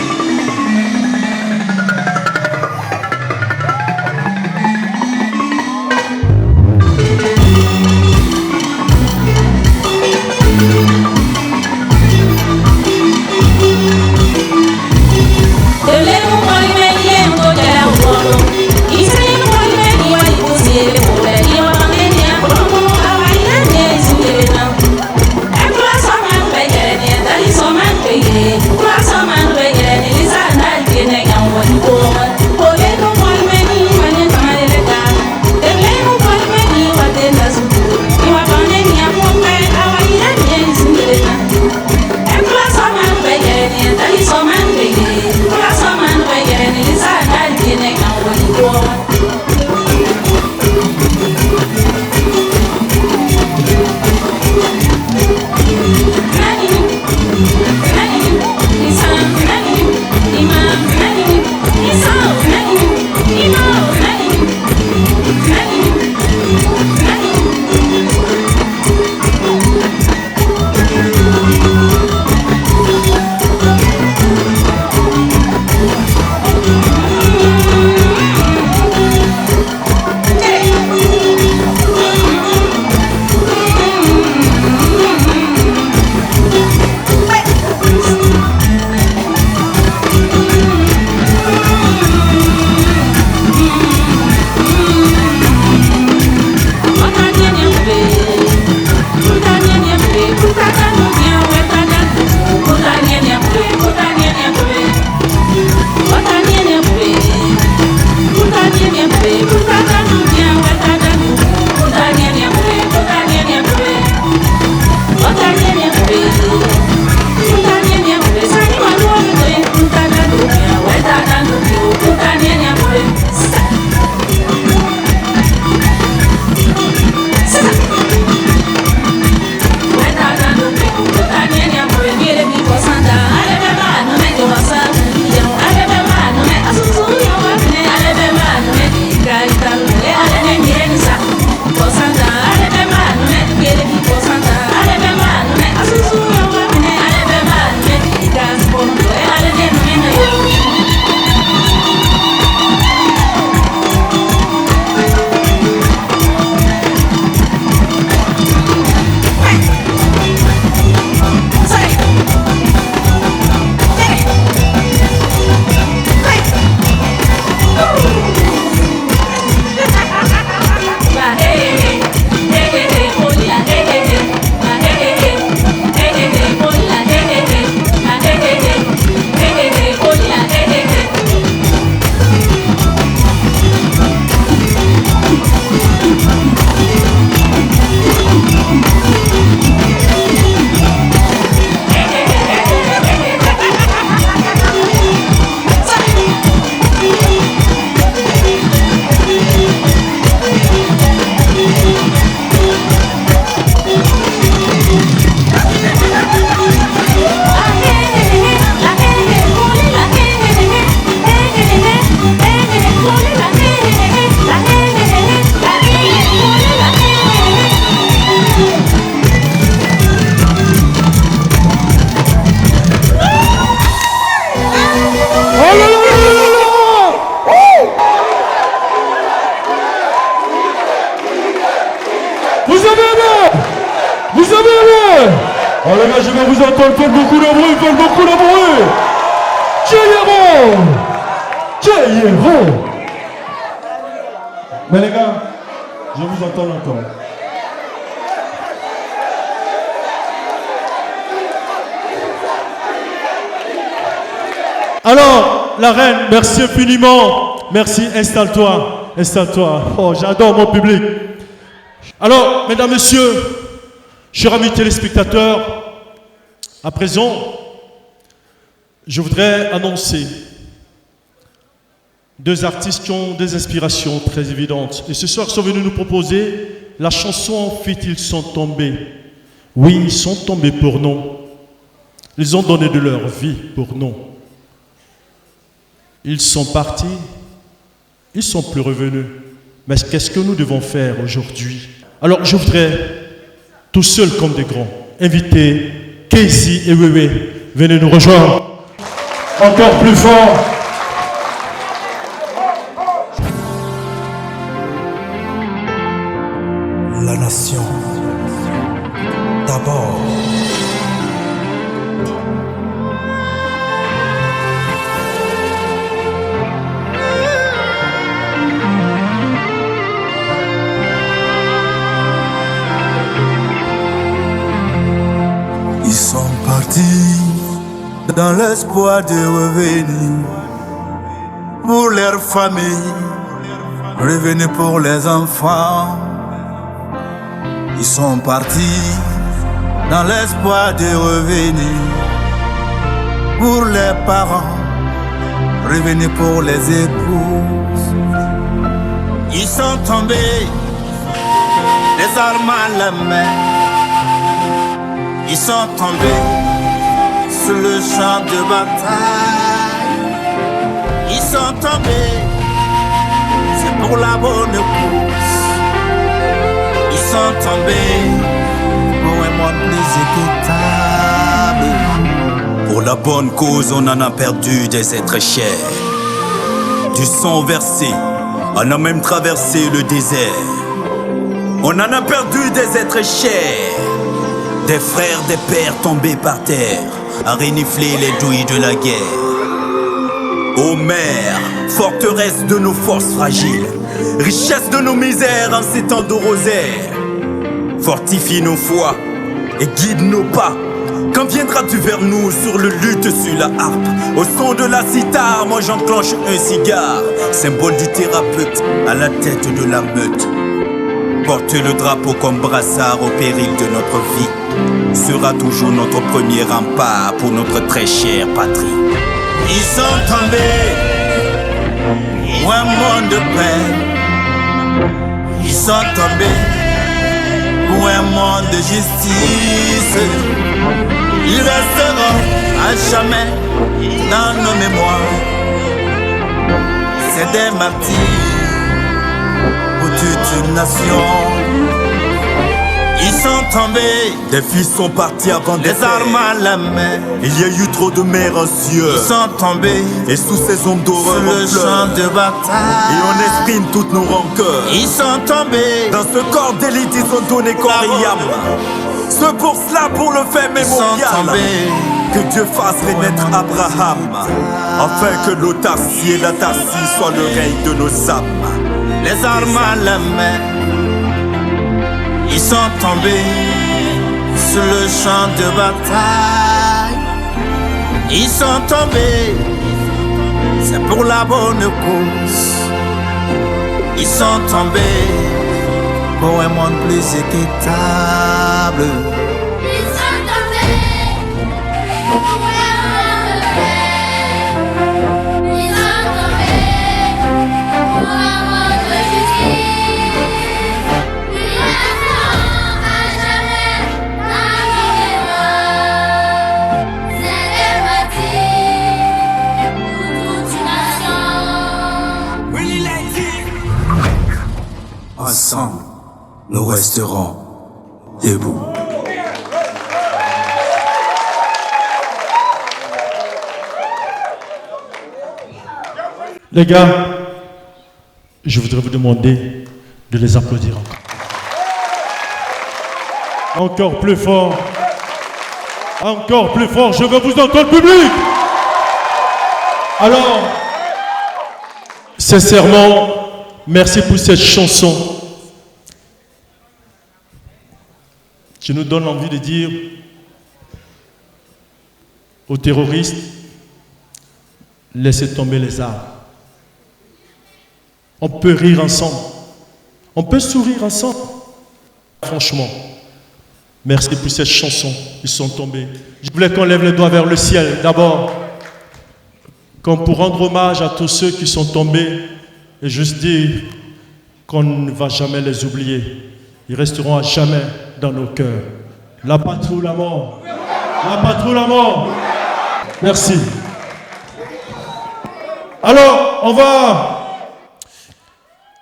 Oh les gars, je vais vous entendre, faites beaucoup de bruit, faites beaucoup de bruit. Cheyero. Cheyero. Mais les gars, je vous entends encore. Alors, la reine, merci infiniment. Merci, installe-toi. Installe-toi. Oh, j'adore mon public. Alors, mesdames, messieurs, chers amis téléspectateurs, à présent, Je voudrais annoncer deux artistes qui ont des inspirations très évidentes. Et ce soir, ils sont venus nous proposer la chanson En fit, ils sont tombés. Oui, ils sont tombés pour nous. Ils ont donné de leur vie pour nous. Ils sont partis, ils ne sont plus revenus. Mais qu'est-ce que nous devons faire aujourd'hui? Alors, je voudrais, tous seuls comme des grands, inviter Casey et Wewe. Venez nous rejoindre. Encore plus fort. La nation, d'abord. Ils sont partis dans l'espoir de revenir pour leur famille, revenir pour les enfants. Ils sont partis dans l'espoir de revenir pour les parents, revenir pour les épouses. Ils sont tombés, les armes à la main. Ils sont tombés sur le champ de bataille. Ils sont tombés, c'est pour la bonne cause. Ils sont tombés pour un monde plus équitable. Pour la bonne cause, on en a perdu des êtres chers. Du sang versé, on a même traversé le désert. On en a perdu des êtres chers. Des frères, des pères tombés par terre, à renifler les douilles de la guerre. Ô mère, forteresse de nos forces fragiles, richesse de nos misères en ces temps de rosaire. Fortifie nos foi et guide nos pas. Quand viendras-tu vers nous sur le luth sur la harpe? Au son de la cithare, moi j'enclenche un cigare, symbole du thérapeute à la tête de la meute. Porte le drapeau comme brassard au péril de notre vie sera toujours notre premier rempart pour notre très chère patrie. Ils sont tombés pour un monde de paix. Ils sont tombés pour un monde de justice. Ils resteront à jamais dans nos mémoires. C'est des martyrs pour toute une nation. Ils sont tombés, des fils sont partis avant les armes à la main. Il y a eu trop de mers en cieux. Ils sont tombés, et sous ces ombres d'horreur sur le champ de bataille. Et on exprime toutes nos rancœurs. Ils sont tombés, dans ce corps d'élite ils ont donné corps et âme. Ce pour cela, pour le fait mémorial, que Dieu fasse renaître Abraham, afin que l'autarcie et l'atarcie soient le règne de nos âmes. Les armes à la main, ils sont tombés sur le champ de bataille. Ils sont tombés, c'est pour la bonne cause. Ils sont tombés pour un monde plus équitable. Ils sont tombés pour un monde de paix. Ils sont tombés pour un monde de justice. Ils resteront à jamais dans nos mémoires. C'est des martyrs pour toute une nation. Ensemble, nous resterons debout. Les gars, je voudrais vous demander de les applaudir encore. Encore plus fort. Encore plus fort. Je veux vous entendre, public. Alors, sincèrement, merci pour cette chanson qui nous donne envie de dire aux terroristes, laissez tomber les armes. On peut rire ensemble. On peut sourire ensemble. Franchement, merci pour cette chanson. Ils sont tombés. Je voulais qu'on lève les doigts vers le ciel d'abord. comme pour rendre hommage à tous ceux qui sont tombés et juste dire qu'on ne va jamais les oublier. Ils resteront à jamais dans nos cœurs. La patrie ou la mort. La patrie ou la mort. Merci. Alors, on va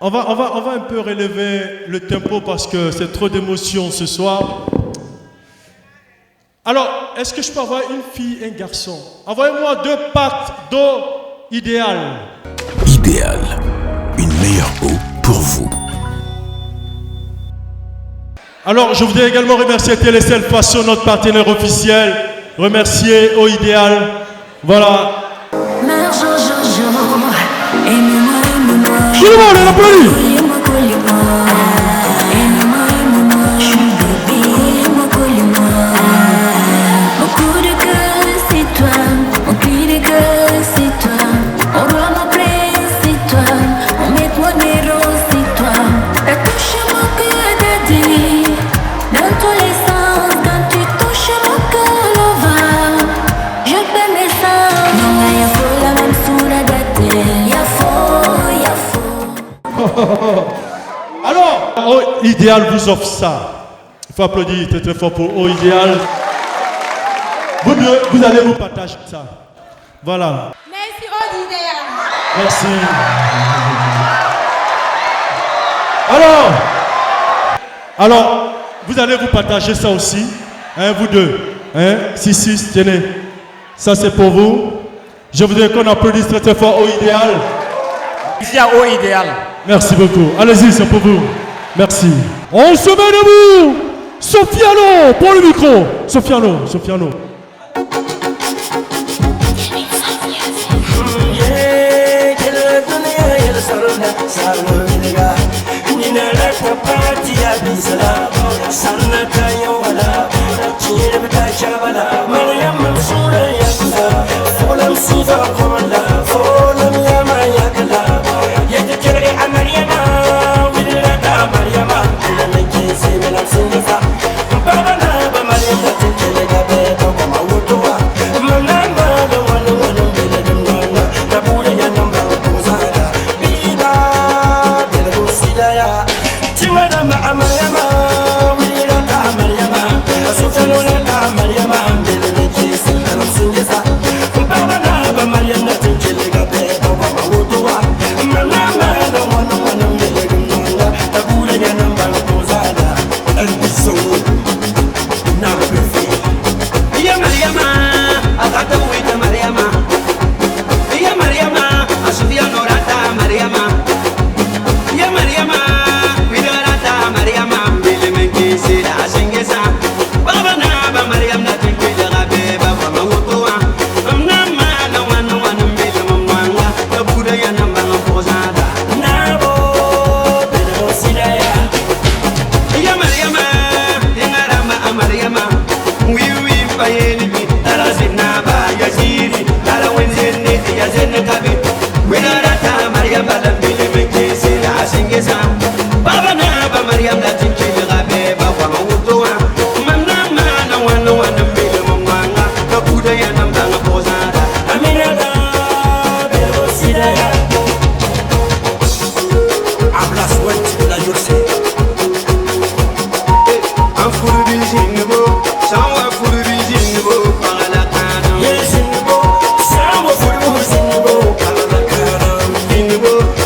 un peu relever le tempo parce que c'est trop d'émotions ce soir. Alors, est-ce que je peux avoir une fille et un garçon? Envoyez-moi 2 pattes d'eau idéale. Idéal, une meilleure eau pour vous. Alors, je voudrais également remercier Télécel Faso, notre partenaire officiel. Remercier Eau Idéal. Voilà. Tout le monde, on applaudit. Alors, Eau Idéal vous offre ça. Il faut applaudir très très fort pour Eau Idéal. Vous deux, vous allez vous partager ça. Voilà. Merci Eau Idéal. Merci. Alors, vous allez vous partager ça aussi. Hein, vous deux. Hein, 6, tenez. Ça c'est pour vous. Je voudrais qu'on applaudisse très très fort Eau Idéal. Ici à Eau Idéal. Merci beaucoup. Allez-y, c'est pour vous. Merci. On se met debout. Sofiano, pour le micro. Sofiano.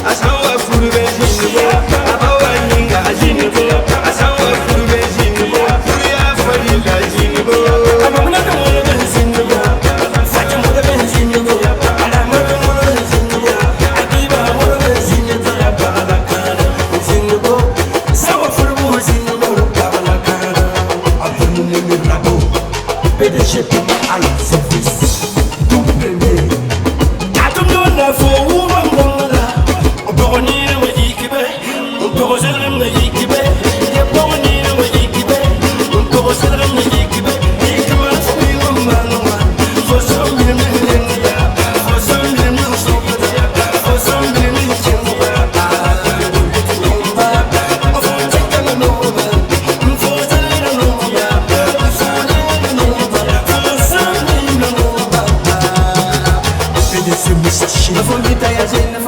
Asawa furu be jingo, abawa ninga jingo.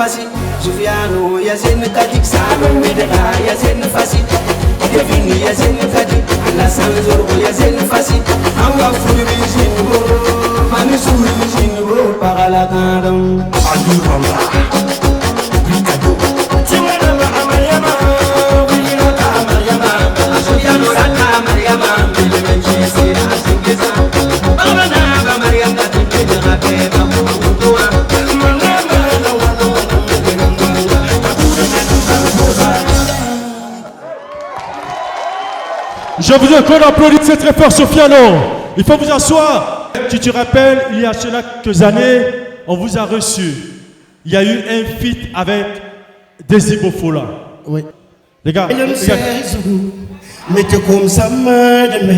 fasi Zufiano yazin kadik sano midela yazin fasi Devini yazin kadik Alasan zorbo yazin fasi Anga furi jinbo Manu suri jinbo Parala kandam Adu bamba Bikado Tingana ma amayama Wina ka amayama Zufiano raka amayama Bilemenji sira singeza Bangana ba Mariam Je voudrais qu'on applaudisse très fort Sofiano. Il faut vous asseoir. Tu te rappelles, il y a cela quelques années, on vous a reçu. Il y a eu un feat avec Desi Bofola. Oui. Les gars, mettez comme ça, madame.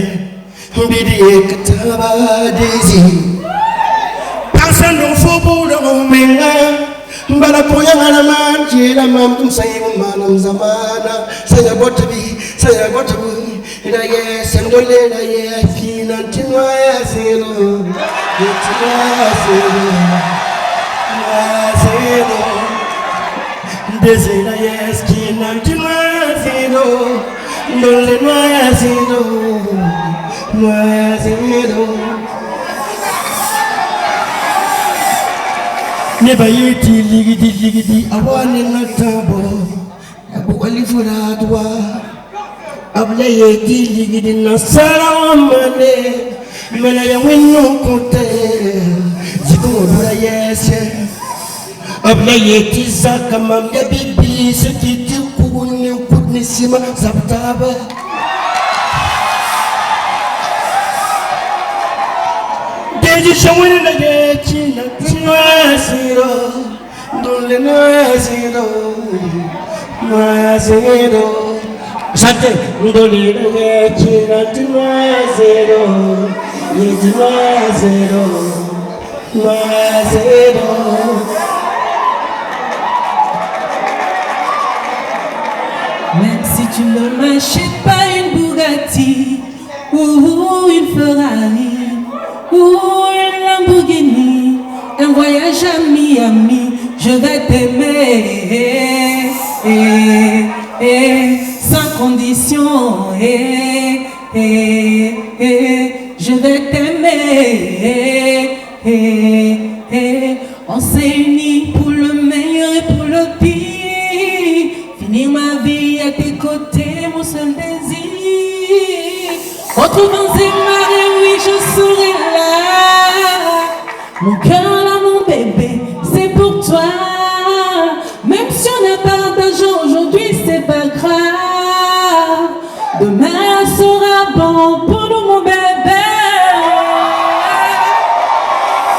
Personne ne faut pour le moment. Mbala poya na manji la mamtum sayimu manam zamana saya gotabi ila ye sendole la ye fina tinwa ya zero desela ye skina tinwa ya zero ndole nwa ya zero Neba yeti ligidi awane natabo Abu alifura dwa Abla yeti ligidi nasara wamane Mela ya winu kote Zikuru la yese Abla yeti zaka mamya bibi Sekiti kuguni kudnisima Zabtaba Deji shawini la yeti Noyaziro, dole noyaziro, noyaziro. Chante, dole noyaziro, noyaziro, noyaziro, noyaziro. Même si tu ne m'achètes pas une Bugatti ou une Ferrari ou une Lamborghini. Un voyage à Miami, je vais t'aimer sans condition. Je vais t'aimer. On s'est unis pour le meilleur et pour le pire. Finir ma vie à tes côtés, mon seul désir. Retrouvons et marées, oui, je serai là. Mon cœur là, mon bébé, c'est pour toi. Même si on n'a pas d'argent aujourd'hui, c'est pas grave. Demain sera bon pour nous, mon bébé.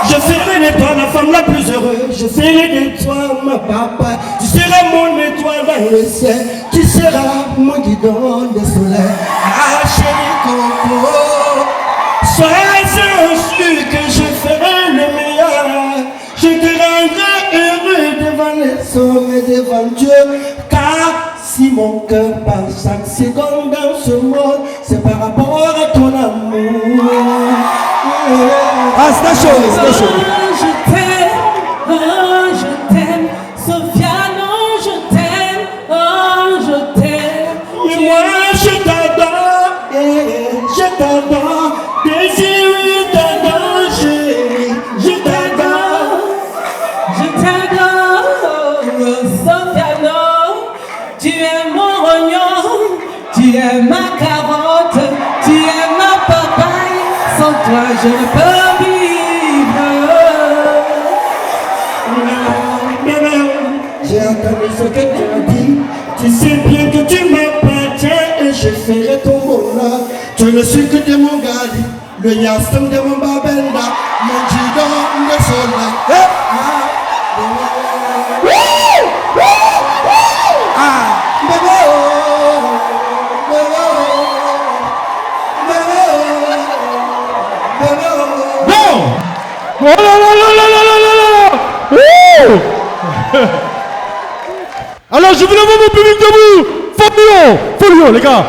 Je serai de toi la femme la plus heureuse. Je serai de toi ma papa. Tu seras mon étoile dans le ciel. Tu seras mon guidon de soleil. Ah chérie Coco, sois sûr que je ferai le meilleur. Je te rendrai heureux devant les hommes et devant Dieu. Car si mon cœur bat chaque seconde dans ce monde, c'est par rapport à ton amour. Ah, c'est chaud, c'est chaud. Je t'aime, Sofiano, je t'aime, oh, je t'aime. Mais moi, je t'adore, désir, je t'adore, chérie, je t'adore. Je t'adore, Sofiano, tu es mon rognon, tu es ma carotte, tu es ma papaye, sans toi je ne peux vivre. J'ai entendu ce que tu as dit, tu sais bien que tu m'appartiens et je ferai ton bonheur. Tu es le sucre de mon gali, le yastum de mon babenda, mon gidon de soleil. Oh là là là là là là là. Alors je voulais voir mon public debout. Folio les gars.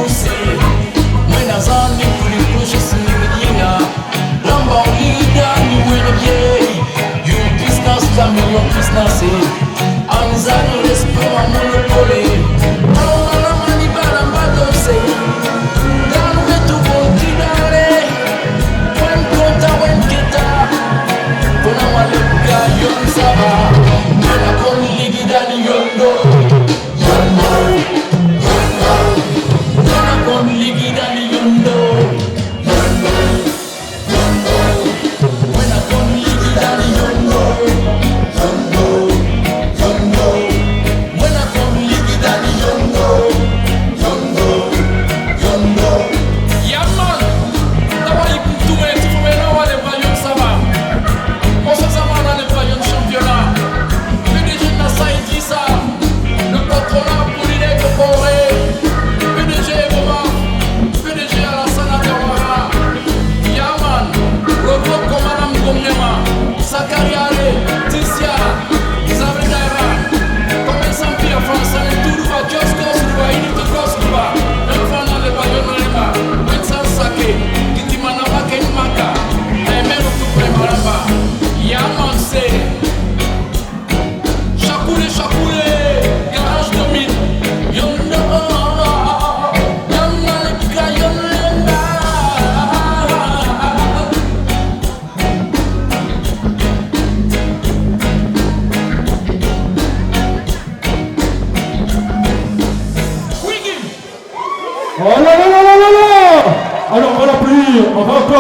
Mose Mwena zani kulikusha sinigina Lamba ulida ni mwena bie Yung business kami yung business Anzani l'esprit wa monopole Mwana mani baramba dose Danu betu konti dale Wen konta wen kita Kona waluka yon saba Mwena kon ligi dani yondo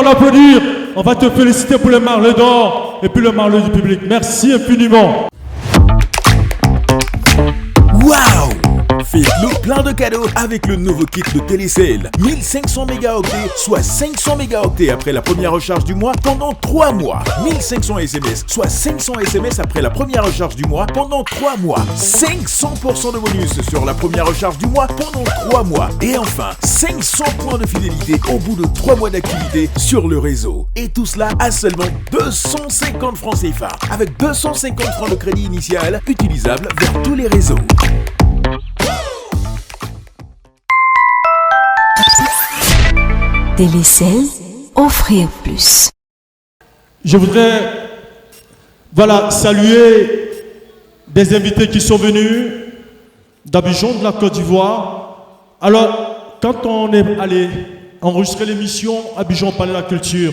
L'applaudir. On va te féliciter pour le marle d'or et puis le marle du public. Merci infiniment. Waouh! Faites-nous plein de cadeaux avec le nouveau kit de Télécell. 1500 mégaoctets, soit 500 mégaoctets après la première recharge du mois pendant 3 mois. 1500 SMS, soit 500 SMS après la première recharge du mois pendant 3 mois. 500% de bonus sur la première recharge du mois pendant 3 mois. Et enfin, 500 points de fidélité au bout de 3 mois d'activité sur le réseau. Et tout cela à seulement 250 francs CFA, avec 250 francs de crédit initial utilisable vers tous les réseaux. Télécell, offrir plus. Je voudrais saluer des invités qui sont venus d'Abidjan, de la Côte d'Ivoire. Alors, quand on est allé enregistrer l'émission Abidjan Palais de la Culture,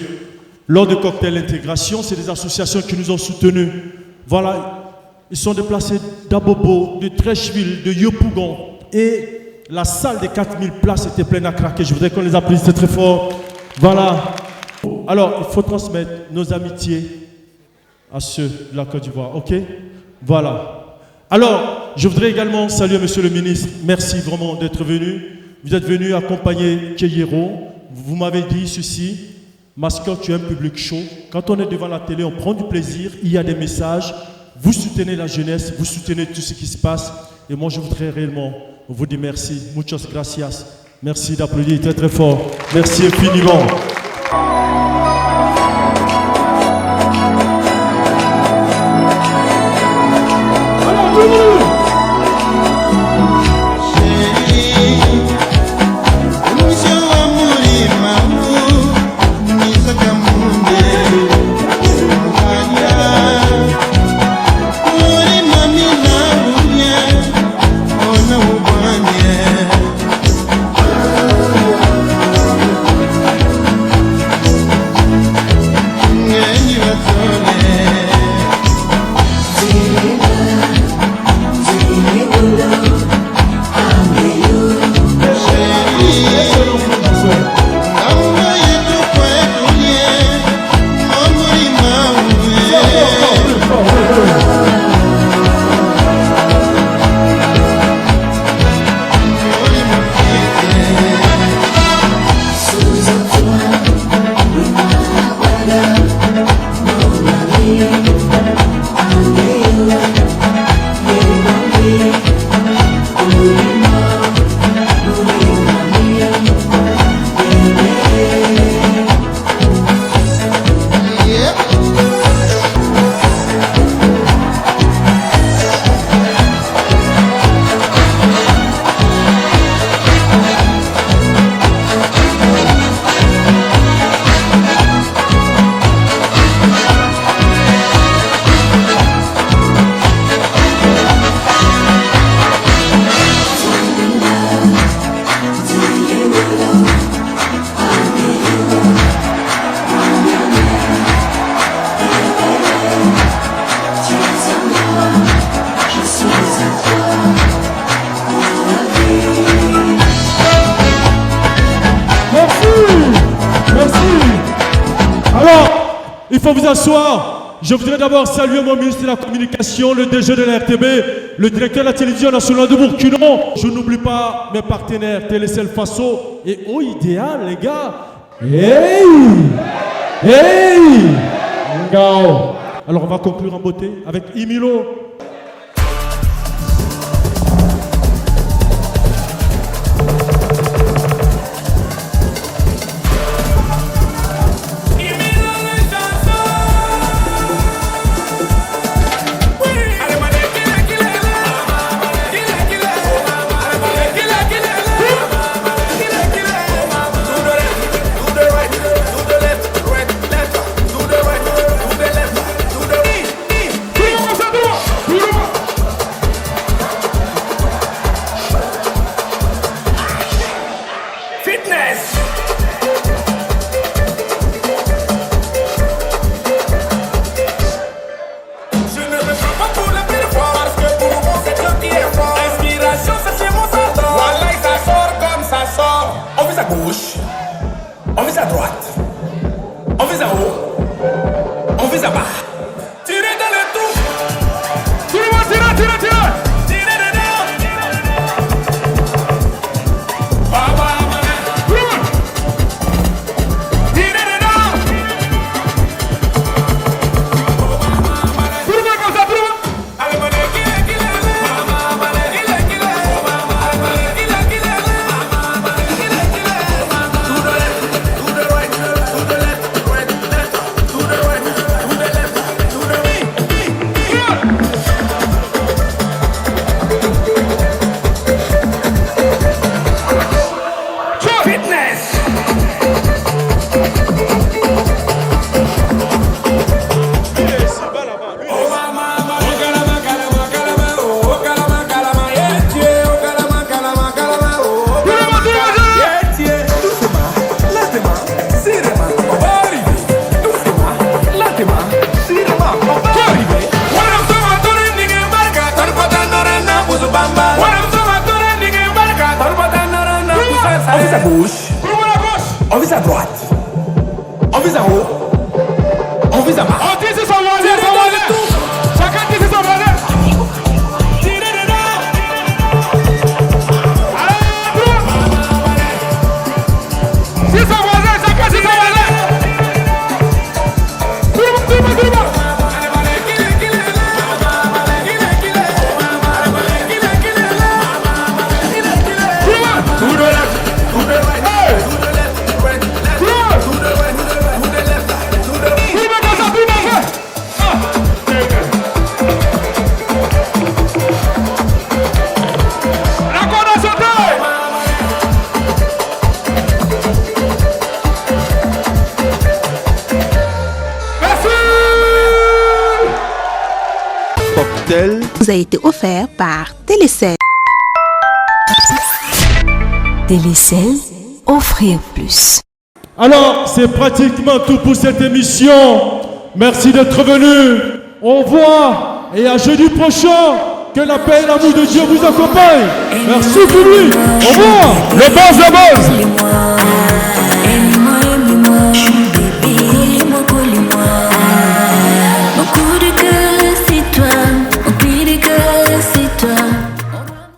lors de cocktail intégration, c'est des associations qui nous ont soutenus. Voilà, ils sont déplacés d'Abobo, de Trècheville, de Yopougon. Et la salle des 4000 places était pleine à craquer. Je voudrais qu'on les applaudisse très fort. Voilà. Alors, il faut transmettre nos amitiés à ceux de la Côte d'Ivoire. OK? Voilà. Alors, je voudrais également saluer Monsieur le ministre. Merci vraiment d'être venu. Vous êtes venu accompagner Keyero. Vous m'avez dit ceci. Mascotte, tu es un public chaud. Quand on est devant la télé, on prend du plaisir. Il y a des messages. Vous soutenez la jeunesse. Vous soutenez tout ce qui se passe. Et moi, je voudrais réellement vous dire merci. Muchas gracias. Merci d'applaudir très très fort. Merci infiniment. faut vous asseoir. Je voudrais d'abord saluer mon ministre de la Communication, le DG de la RTB, le directeur de la télévision nationale de Burkina. Je n'oublie pas mes partenaires Télécel Faso et Au Idéal, les gars. Hey! Hey! Alors on va conclure en beauté avec Imilo. Vous a été offert par Télécel. Télécel, offrir plus. Alors, c'est pratiquement tout pour cette émission. Merci d'être venu. Au revoir et à jeudi prochain. Que la paix et l'amour de Dieu vous accompagnent. Merci pour lui. Au revoir. Le boss, le boss.